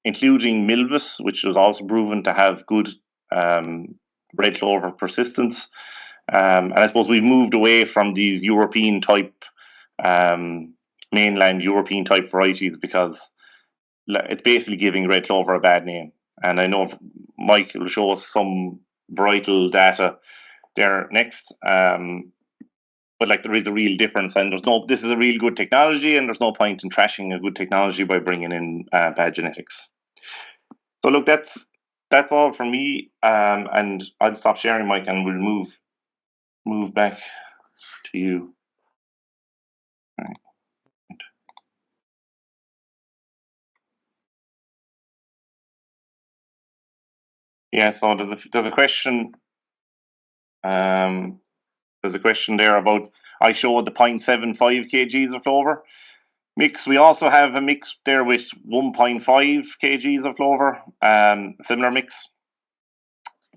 including Milvis, which was also proven to have good red clover persistence. And I suppose we've moved away from these European type, mainland European type varieties because it's basically giving red clover a bad name. And I know Mike will show us some varietal data there next. But like there is a real difference, and this is a real good technology, and there's no point in trashing a good technology by bringing in bad genetics. So look, that's all from me, and I'll stop sharing, Mike, and we'll move back to you. All right. Yeah, so there's a question. There's a question there about, I showed the 0.75 kgs of clover mix. We also have a mix there with 1.5 kgs of clover, similar mix.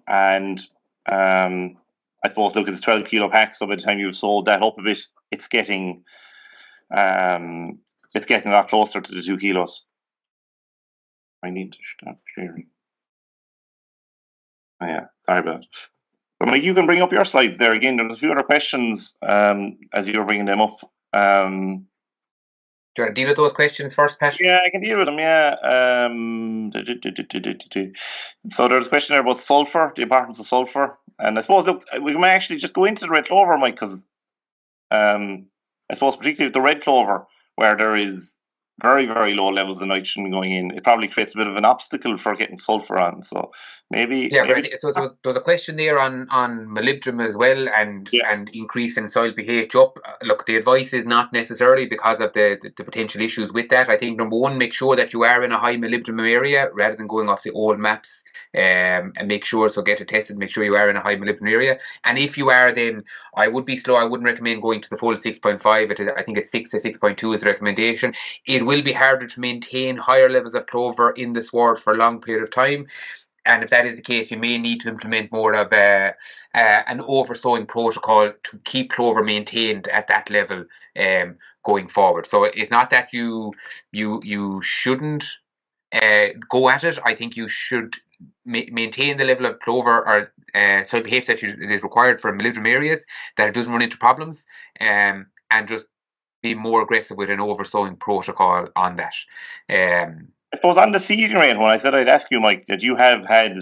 And I suppose, look, it's 12 kilo pack, so by the time you've sold that up a bit, it's getting a lot closer to the 2 kilos. I need to stop sharing. Oh, yeah, sorry about it. But Mike, you can bring up your slides there again. There's a few other questions as you're bringing them up. Do you want to deal with those questions first, Pat? Yeah, I can deal with them, yeah. So there's a question there about sulfur, the importance of sulfur. And I suppose, look, we can actually just go into the red clover, Mike, because I suppose particularly with the red clover, where there is very, very low levels of nitrogen going in, it probably creates a bit of an obstacle for getting sulfur on. So maybe... Yeah, but so there was a question there on molybdenum as well, and increasing soil pH up. Look, the advice is not necessarily because of the potential issues with that. I think, number one, make sure that you are in a high molybdenum area rather than going off the old maps, and make sure, so get it tested, make sure you are in a high molybdenum area. And if you are, then I would be slow. I wouldn't recommend going to the full 6.5. I think it's 6 to 6.2 is the recommendation. It will be harder to maintain higher levels of clover in the sward for a long period of time. And if that is the case, you may need to implement more of an oversowing protocol to keep clover maintained at that level going forward. So it's not that you shouldn't go at it. I think you should maintain the level of clover or soil pH that is required for molybdenum areas, that it doesn't run into problems, and just be more aggressive with an oversowing protocol on that. I suppose on the seeding rate, when I said I'd ask you, Mike, that you have had,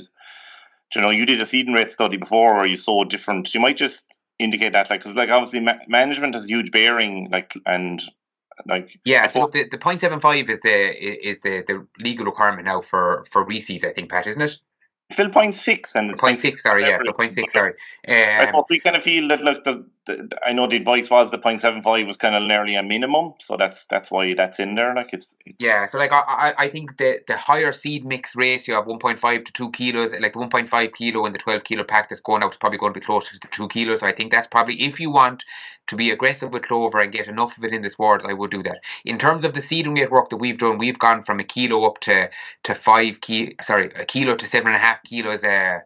you did a seeding rate study before where you sowed different. You might just indicate that, because obviously management has a huge bearing, Yeah, so look, the 0.75 is the legal requirement now for reseeds, I think, Pat, isn't it? Still 0.6 and it's 0.6, sorry, yeah, so 0.6, sorry. I suppose we kind of feel that, I know the advice was the 0.75 was kind of nearly a minimum, so that's why that's in there. Yeah, so I think the higher seed mix ratio of 1.5 to 2 kilos, like the 1.5 kilo and the 12 kilo pack that's going out is probably going to be closer to the 2 kilos. So I think that's probably, if you want to be aggressive with clover and get enough of it in the swards, I would do that. In terms of the seeding rate work that we've done, we've gone from a kilo up to a kilo to 7.5 kilos a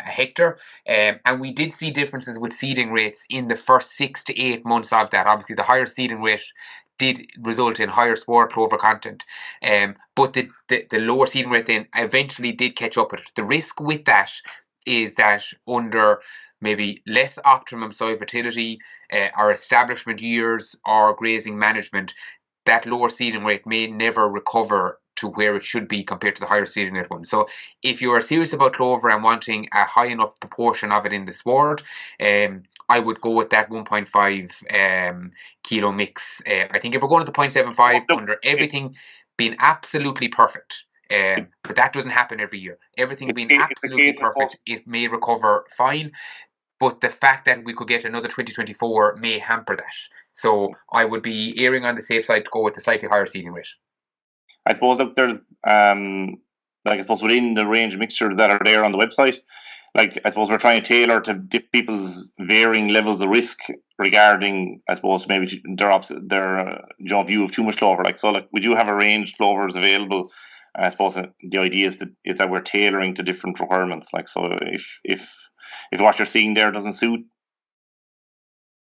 hectare, and we did see differences with seeding rates in the first 6 to 8 months of that. Obviously, the higher seeding rate did result in higher sward clover content, but the lower seeding rate then eventually did catch up with it. The risk with that is that under maybe less optimum soil fertility, or establishment years, or grazing management, that lower seeding rate may never recover to where it should be compared to the higher seeding rate one. So if you are serious about clover and wanting a high enough proportion of it in the sward, I would go with that 1.5 kilo mix. I think if we're going to the 0.75 under everything being absolutely perfect, but that doesn't happen every year. Everything being absolutely perfect, it may recover fine. But the fact that we could get another 2024 may hamper that. So I would be erring on the safe side to go with the slightly higher seeding rate. I suppose, look, there's, I suppose within the range of mixtures that are there on the website, I suppose we're trying to tailor to people's varying levels of risk regarding, I suppose, maybe their view of too much clover. We do have a range of clovers available. I suppose the idea is that we're tailoring to different requirements. So if what you're seeing there doesn't suit,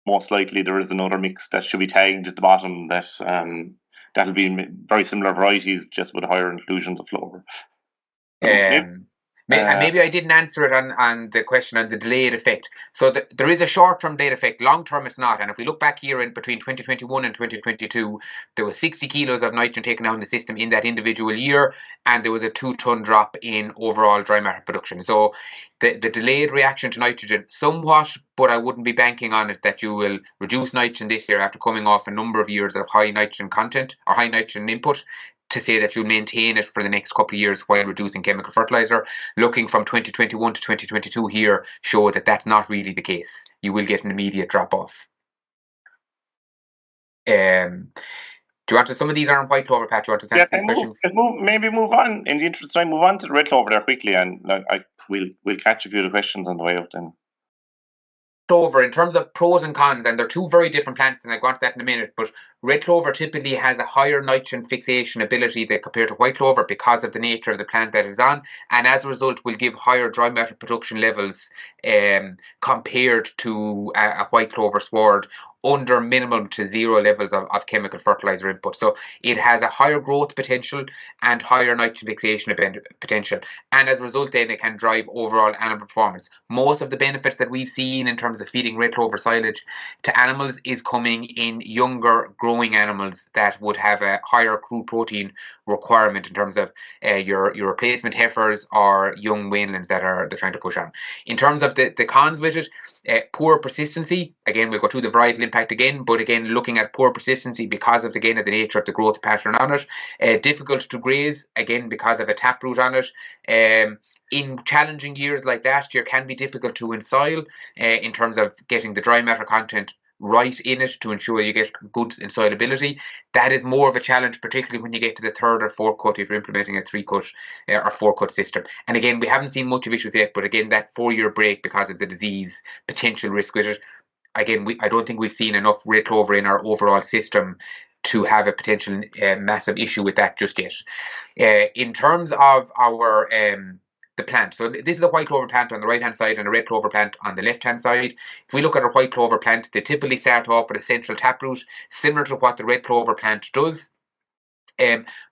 most likely there is another mix that should be tagged at the bottom that'll be very similar varieties, just with higher inclusions of clover. Maybe I didn't answer it on the question on the delayed effect. So there is a short-term delayed effect. Long-term, it's not. And if we look back here in between 2021 and 2022, there was 60 kilos of nitrogen taken out in the system in that individual year, and there was a 2-ton drop in overall dry matter production. So the delayed reaction to nitrogen, somewhat, but I wouldn't be banking on it that you will reduce nitrogen this year after coming off a number of years of high nitrogen content or high nitrogen input, to say that you'll maintain it for the next couple of years while reducing chemical fertilizer. Looking from 2021 to 2022 here show that that's not really the case. You will get an immediate drop off. Do you want to? Some of these are on white clover, Pat. Do you want to answer these questions? Maybe move on. In the interest of time, move on to the red clover there quickly, and we'll catch a few of the questions on the way out then. Clover, in terms of pros and cons, and they're two very different plants, and I'll go on to that in a minute, but red clover typically has a higher nitrogen fixation ability than compared to white clover because of the nature of the plant that it's on, and as a result will give higher dry matter production levels compared to a white clover sward under minimum to zero levels of chemical fertilizer input. So it has a higher growth potential and higher nitrogen fixation potential, and as a result then it can drive overall animal performance. Most of the benefits that we've seen in terms of feeding red clover silage to animals is coming in younger growing animals that would have a higher crude protein requirement in terms of your replacement heifers or young weanlings that they're trying to push on. In terms of the cons with it, poor persistency. Again, we'll go through the varietal impact again, but again, looking at poor persistency because of, again, of the nature of the growth pattern on it. Difficult to graze, again, because of a taproot on it. In challenging years like last year, can be difficult to ensoil in terms of getting the dry matter content right in it to ensure you get good ensoilability. That is more of a challenge, particularly when you get to the third or fourth cut if you're implementing a 3-cut or 4-cut system. And again, we haven't seen much of issues yet, but again, that 4-year break because of the disease potential risk with it. Again, I don't think we've seen enough red clover in our overall system to have a potential massive issue with that just yet. In terms of our the plant. So this is a white clover plant on the right hand side and a red clover plant on the left hand side. If we look at a white clover plant, they typically start off with a central taproot, similar to what the red clover plant does.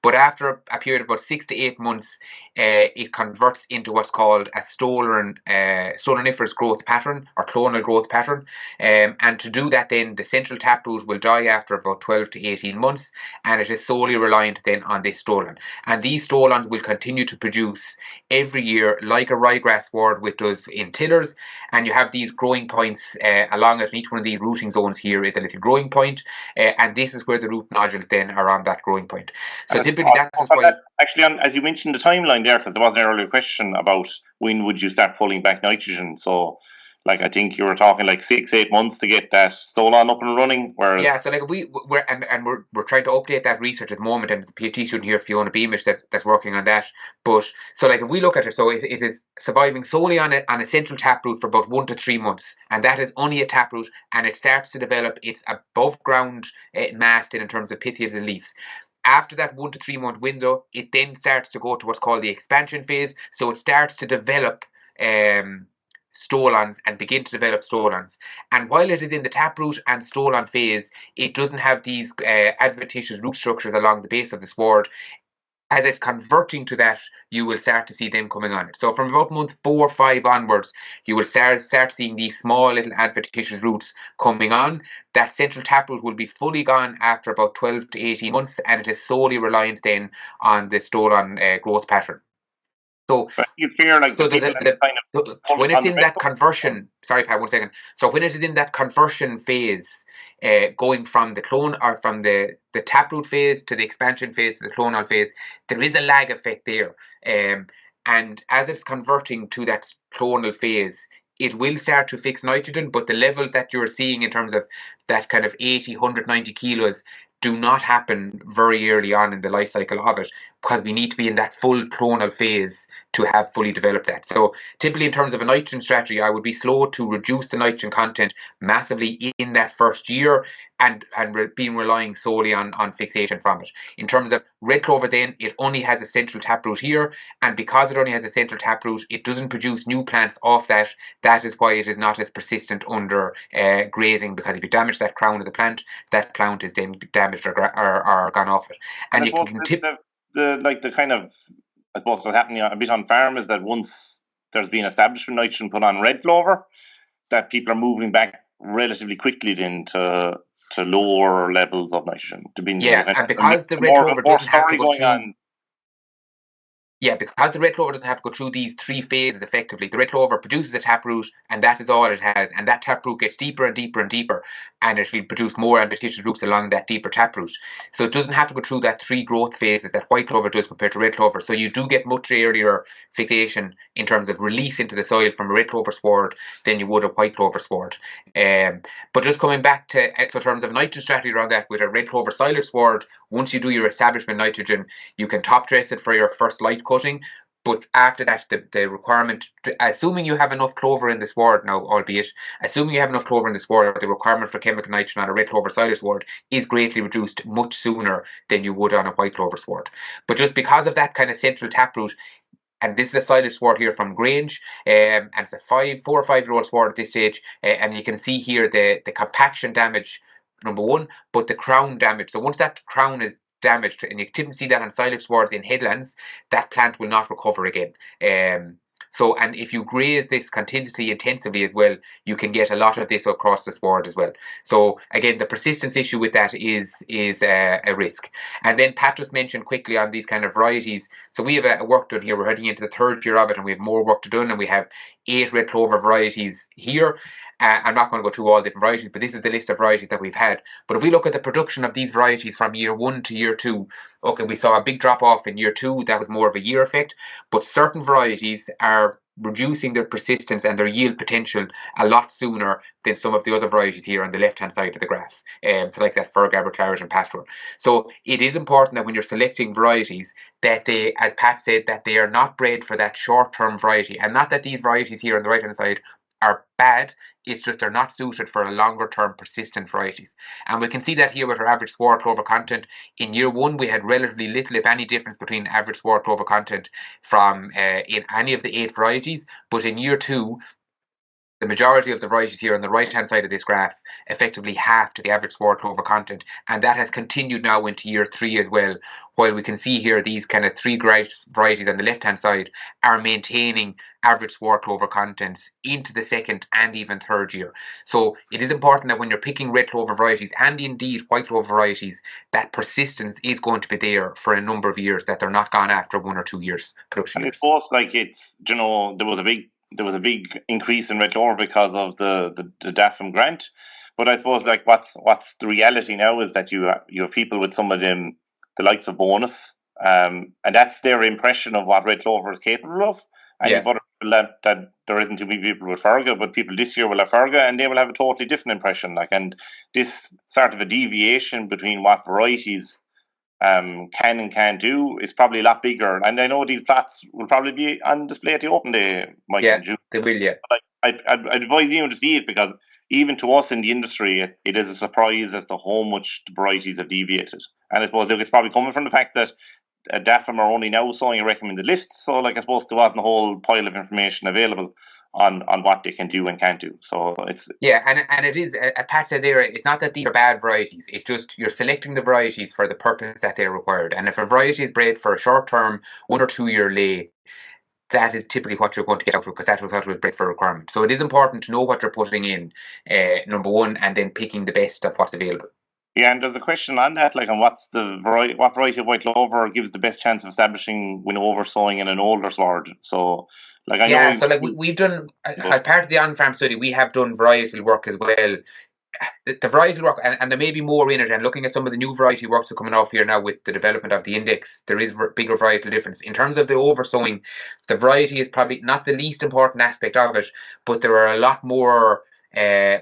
But after a period of about 6 to 8 months, it converts into what's called a stoloniferous growth pattern or clonal growth pattern. And to do that, then the central taproot will die after about 12 to 18 months, and it is solely reliant then on this stolon. And these stolons will continue to produce every year like a ryegrass sward which does in tillers. And you have these growing points along it. And each one of these rooting zones here is a little growing point, and this is where the root nodules then are on that growing point. So typically that's why. Actually, as you mentioned the timeline there, because there was an earlier question about when would you start pulling back nitrogen. So, like I think you were talking like 6-8 months to get that stolon up and running. Whereas so like we're trying to update that research at the moment, and the PhD student here, Fiona Beamish, that's working on that. But so like if we look at it, so it is surviving solely on a central taproot for about 1 to 3 months, and that is only a taproot, and it starts to develop its above ground mass in terms of petioles and leaves. After that 1 to 3 month window, it then starts to go to what's called the expansion phase. So it starts to develop stolons and begin to develop stolons. And while it is in the taproot and stolon phase, it doesn't have these adventitious root structures along the base of the sward. As it's converting to that, you will start to see them coming on it. So from about month 4 or 5 onwards, you will start seeing these small little adventitious roots coming on. That central taproot will be fully gone after about 12 to 18 months, and it is solely reliant then on the stolon growth pattern. So, when it's in that conversion, sorry, Pat, 1 second. So when it is in that conversion phase, going from the clone or from the taproot phase to the expansion phase to the clonal phase, there is a lag effect there. And as it's converting to that clonal phase, it will start to fix nitrogen, but the levels that you're seeing in terms of that kind of 80, 190 kilos do not happen very early on in the life cycle of it, because we need to be in that full clonal phase to have fully developed that. So typically in terms of a nitrogen strategy, I would be slow to reduce the nitrogen content massively in that first year and relying solely on fixation from it. In terms of red clover then, it only has a central taproot here, and because it only has a central taproot, it doesn't produce new plants off that. That is why it is not as persistent under grazing, because if you damage that crown of the plant, that plant is then damaged or gone off it. And you can the kind of, I suppose what's happening a bit on farm is that once there's been establishment nitrogen put on red clover, that people are moving back relatively quickly then to lower levels of nitrogen. And because the red clover doesn't have to go through. Yeah, because the red clover doesn't have to go through these three phases effectively. The red clover produces a taproot, and that is all it has. And that taproot gets deeper and deeper and deeper, and it will produce more adventitious roots along that deeper taproot. So it doesn't have to go through that three growth phases that white clover does compared to red clover. So you do get much earlier fixation in terms of release into the soil from a red clover sward than you would a white clover sward. But just coming back to so in terms of nitrogen strategy around that, with a red clover silage sward, once you do your establishment nitrogen, you can top dress it for your first light cutting. But after that, the requirement, assuming you have enough clover in the sward now, albeit, assuming you have enough clover in the sward, the requirement for chemical nitrogen on a red clover silage sward is greatly reduced much sooner than you would on a white clover sward. But just because of that kind of central taproot, and this is a silage sward here from Grange, and it's a 4 or 5 year old sward at this stage, and you can see here the compaction damage, number one, but the crown damage. So once that crown is damaged, and you typically see that on silage swards in headlands, that plant will not recover again. And if you graze this continuously intensively as well, you can get a lot of this across the sward as well. So again, the persistence issue with that is a risk. And then Pat just mentioned quickly on these kind of varieties. So we have a work done here. We're heading into the third year of it, and we have more work to do. And we have 8 red clover varieties here. I'm not going to go through all different varieties, but this is the list of varieties that we've had. But if we look at the production of these varieties from year 1 to year 2, okay, we saw a big drop off in year 2. That was more of a year effect. But certain varieties are reducing their persistence and their yield potential a lot sooner than some of the other varieties here on the left-hand side of the graph. So like that Fir, Gabber, Claret and Pastoral. So it is important that when you're selecting varieties, that they, as Pat said, that they are not bred for that short-term variety. And not that these varieties here on the right-hand side are bad, it's just they're not suited for a longer term persistent varieties. And we can see that here with our average sward clover content. In year 1, we had relatively little, if any, difference between average sward clover content from in any of the 8 varieties. But in year 2, the majority of the varieties here on the right-hand side of this graph effectively halved the average sward clover content, and that has continued now into year 3 as well, while we can see here these kind of 3 varieties on the left-hand side are maintaining average sward clover contents into the second and even third year. So it is important that when you're picking red clover varieties, and indeed white clover varieties, that persistence is going to be there for a number of years, that they're not gone after 1 or 2 years production And years. it's both like it's, there was a big increase in red clover because of the DAFM grant. But I suppose like what's the reality now is that you have people with some of them, the likes of bonus, and that's their impression of what red clover is capable of. And Yeah. you've other people that there isn't too many people with Ferga, but people this year will have Ferga, and they will have a totally different impression. Like, and this sort of a deviation between what varieties can and can't do is probably a lot bigger. And I know these plots will probably be on display at the open day, Mike Yeah, and June. they will, yeah. But I'd advise you to see it, because even to us in the industry, it is a surprise as to how much the varieties have deviated. And I suppose, look, it's probably coming from the fact that DAFM are only now showing a recommended list. So, like, I suppose there wasn't a whole pile of information available on what they can do and can't do. So it's and it is, as Pat said there, it's not that these are bad varieties. It's just you're selecting the varieties for the purpose that they're required. And if a variety is bred for a short term 1 or 2 year lay, that is typically what you're going to get out of it, because that was what was bred for requirement. So it is important to know what you're putting in, number one, and then picking the best of what's available. Yeah, and there's a question on that, like, on what variety of white clover gives the best chance of establishing when oversowing in an older sward. So, like, I know. So like we've done, as part of the on-farm study, we have done varietal work as well. The varietal work, and there may be more in it, and looking at some of the new variety works that are coming off here now with the development of the index, there is bigger varietal difference. In terms of the oversowing, the variety is probably not the least important aspect of it, but there are a lot more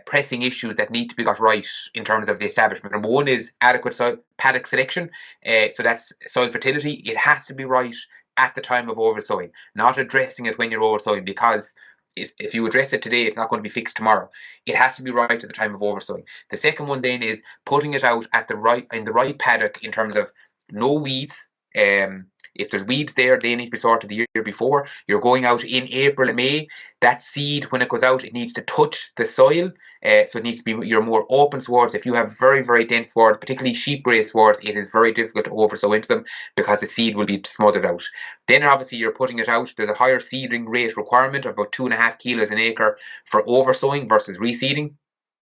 pressing issues that need to be got right in terms of the establishment. Number one is adequate soil paddock selection. So that's soil fertility. It has to be right at the time of oversowing, not addressing it when you're oversowing, because if you address it today, it's not going to be fixed tomorrow. It has to be right at the time of oversowing. The second one then is putting it out at the right paddock in terms of no weeds. If there's weeds there, they need to be sorted the year before. You're going out in April and May. That seed, when it goes out, it needs to touch the soil. So it needs to be your more open swards. If you have very, very dense swards, particularly sheep graze swards, it is very difficult to oversow into them because the seed will be smothered out. Then obviously you're putting it out. There's a higher seeding rate requirement of about 2.5 kilos an acre for oversowing versus reseeding.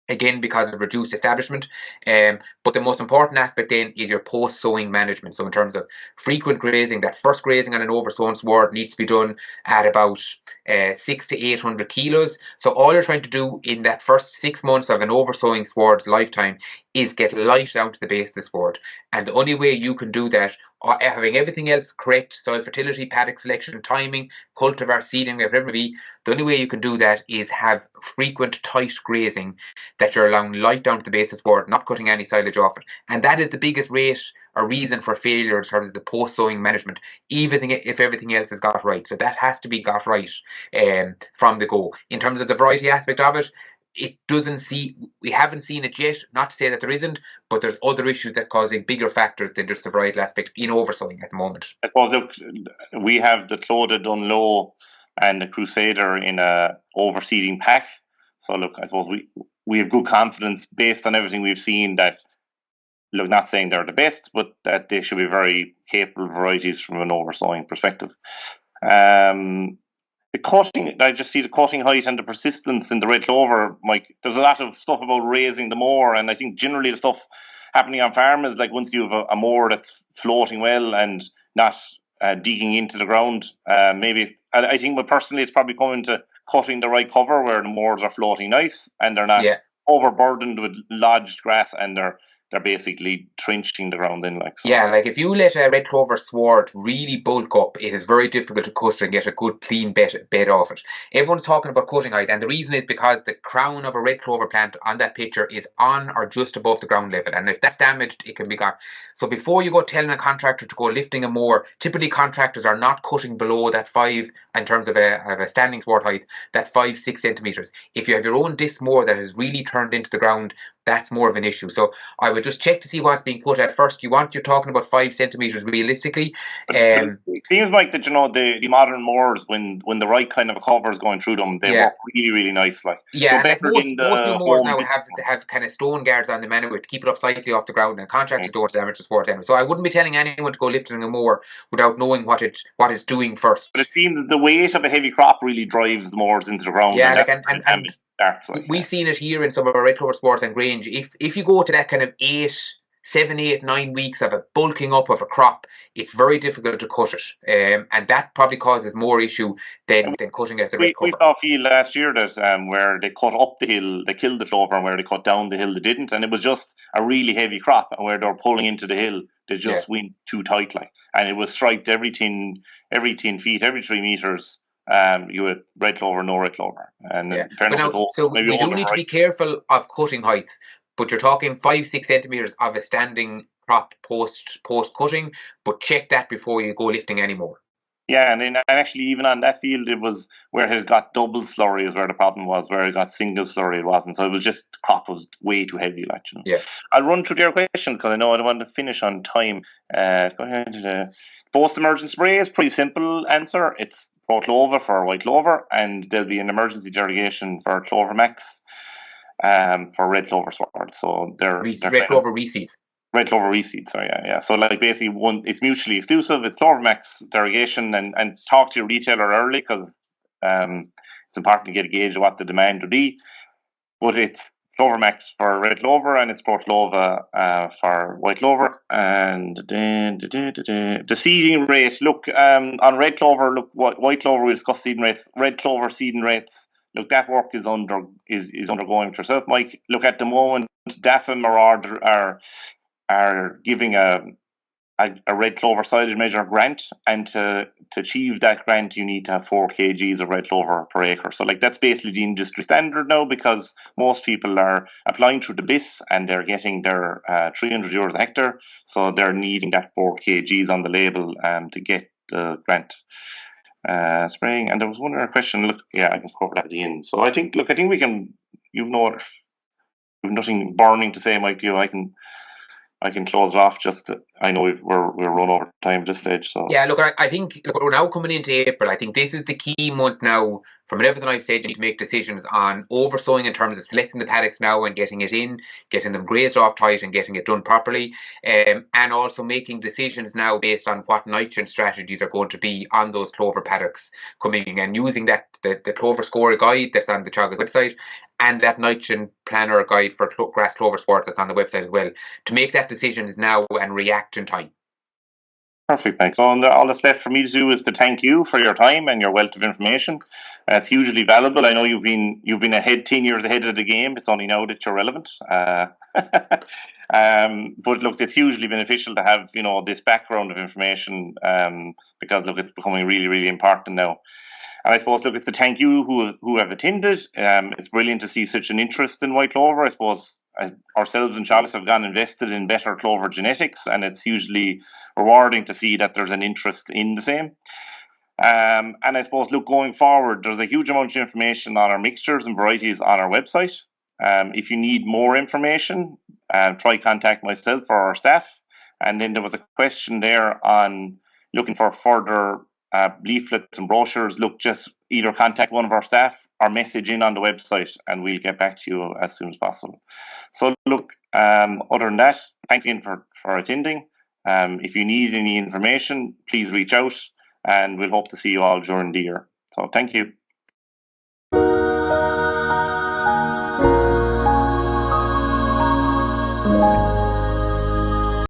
again because of reduced establishment. But the most important aspect then is your post-sowing management. So in terms of frequent grazing, that first grazing on an oversown sward needs to be done at about 600 to 800 kilos. So all you're trying to do in that first 6 months of an oversowing sward's lifetime is get light down to the base of the sward. And the only way you can do that, having everything else correct, soil fertility, paddock selection, timing, cultivar, seeding, whatever it may be, the only way you can do that is have frequent tight grazing that you're allowing light down to the base of the sward, not cutting any silage off it. And that is the biggest rate or reason for failure in terms of the post-sowing management, even if everything else is got right. So that has to be got right from the go. In terms of the variety aspect of it, we haven't seen it yet, not to say that there isn't, but there's other issues that's causing bigger factors than just the varietal aspect in oversowing at the moment. Well, look, we have the CLODAGH DUNGLOE and the Crusader in a overseeding pack. So look, I suppose we have good confidence based on everything we've seen that, look, not saying they're the best, but that they should be very capable varieties from an oversowing perspective. The cutting, I just see the cutting height and the persistence in the red clover, Mike. There's a lot of stuff about raising the moor, and I think generally the stuff happening on farm is like once you have a moor that's floating well and not digging into the ground, maybe, I think, but personally it's probably coming to cutting the right cover where the moors are floating nice and they're not overburdened with lodged grass and they're basically trenching the ground in, like. So. Yeah, like if you let a red clover sward really bulk up, it is very difficult to cut and get a good clean bed off it. Everyone's talking about cutting height, and the reason is because the crown of a red clover plant on that picture is on or just above the ground level, and if that's damaged, it can be gone. So before you go telling a contractor to go lifting a moor, typically contractors are not cutting below that 5, in terms of a standing sward height, that 5-6 centimeters. If you have your own disc moor that has really turned into the ground, that's more of an issue. So I would just check to see what's being put at first. You're talking about 5 centimeters realistically. But it seems like that, the modern moors, when the right kind of a cover is going through them, they work really, really nice. Like, yeah, so and like most new moors now have kind of stone guards on them anyway to keep it up slightly off the ground, and contractors don't damage the sports anyway. So I wouldn't be telling anyone to go lifting a moor without knowing what it's doing first. But it seems the weight of a heavy crop really drives the moors into the ground. Yeah, we've seen it here in some of our red clover sports and Grange. If you go to that kind of 7, 8, 9 weeks of a bulking up of a crop, it's very difficult to cut it, and that probably causes more issue than cutting it at the red cover. We saw a field last year that where they cut up the hill, they killed the clover, and where they cut down the hill, they didn't, and it was just a really heavy crop, and where they were pulling into the hill, they just went too tight, like, and it was striped every 10 feet, every 3 meters. You had red clover, no red clover, and we do need to be careful of cutting heights. But you're talking 5-6 centimeters of a standing crop post cutting, but check that before you go lifting anymore. Yeah, and actually even on that field, it was where it got double slurry is where the problem was. Where it got single slurry, it wasn't. So it was just, the crop was way too heavy, like. Yeah. I'll run through their questions because I know I want to finish on time. Go ahead to the post-emergent spray is pretty simple answer. It's Pro Clover for White Clover, and there'll be an emergency derogation for Clover Max. For red clover sward, so they're red clover reseeds. Red clover reseeds, so yeah. So like basically it's mutually exclusive. It's Clover Max derogation, and talk to your retailer early because it's important to get a gauge of what the demand would be. But it's Clover Max for red clover, and it's Pro Clover for white clover. And the seeding rate. Look, on red clover, look, white clover we discussed seeding rates. Red clover seeding rates. Look, that work is undergoing with yourself, Mike. Look, at the moment, DAFM are giving a red clover silage measure grant, and to achieve that grant, you need to have 4 kgs of red clover per acre. So, like, that's basically the industry standard now, because most people are applying through the BIS and they're getting their €300 a hectare. So they're needing that 4 kgs on the label to get the grant. Spraying, and there was one other question. Look, I can cover that at the end. So I think we can. You've nothing burning to say, Mike. To you, I can close it off. I know we're run over time at this stage. So yeah, look, I think we're now coming into April. I think this is the key month now from everything I've said, you need to make decisions on oversowing in terms of selecting the paddocks now and getting it in, getting them grazed off tight and getting it done properly, and also making decisions now based on what nitrogen strategies are going to be on those clover paddocks coming in, and using that the clover score guide that's on the Teagasc website and that nitrogen planner guide for grass clover sports that's on the website as well, to make that decision now and react in time. Perfect, thanks. So all that's left for me to do is to thank you for your time and your wealth of information. It's hugely valuable. I know you've been 10 years ahead of the game. It's only now that you're relevant. But look, it's hugely beneficial to have this background of information because look, it's becoming really, really important now. And I suppose, look, it's to thank you who have attended. It's brilliant to see such an interest in white clover. I suppose ourselves and Charles have gone invested in better clover genetics, and it's hugely rewarding to see that there's an interest in the same. And I suppose, look, going forward, there's a huge amount of information on our mixtures and varieties on our website. If you need more information, try contact myself or our staff. And then there was a question there on looking for further leaflets and brochures. Look, just either contact one of our staff or message in on the website and we'll get back to you as soon as possible. So look, other than that, thanks again for attending. If you need any information, please reach out and we'll hope to see you all during the year. So thank you.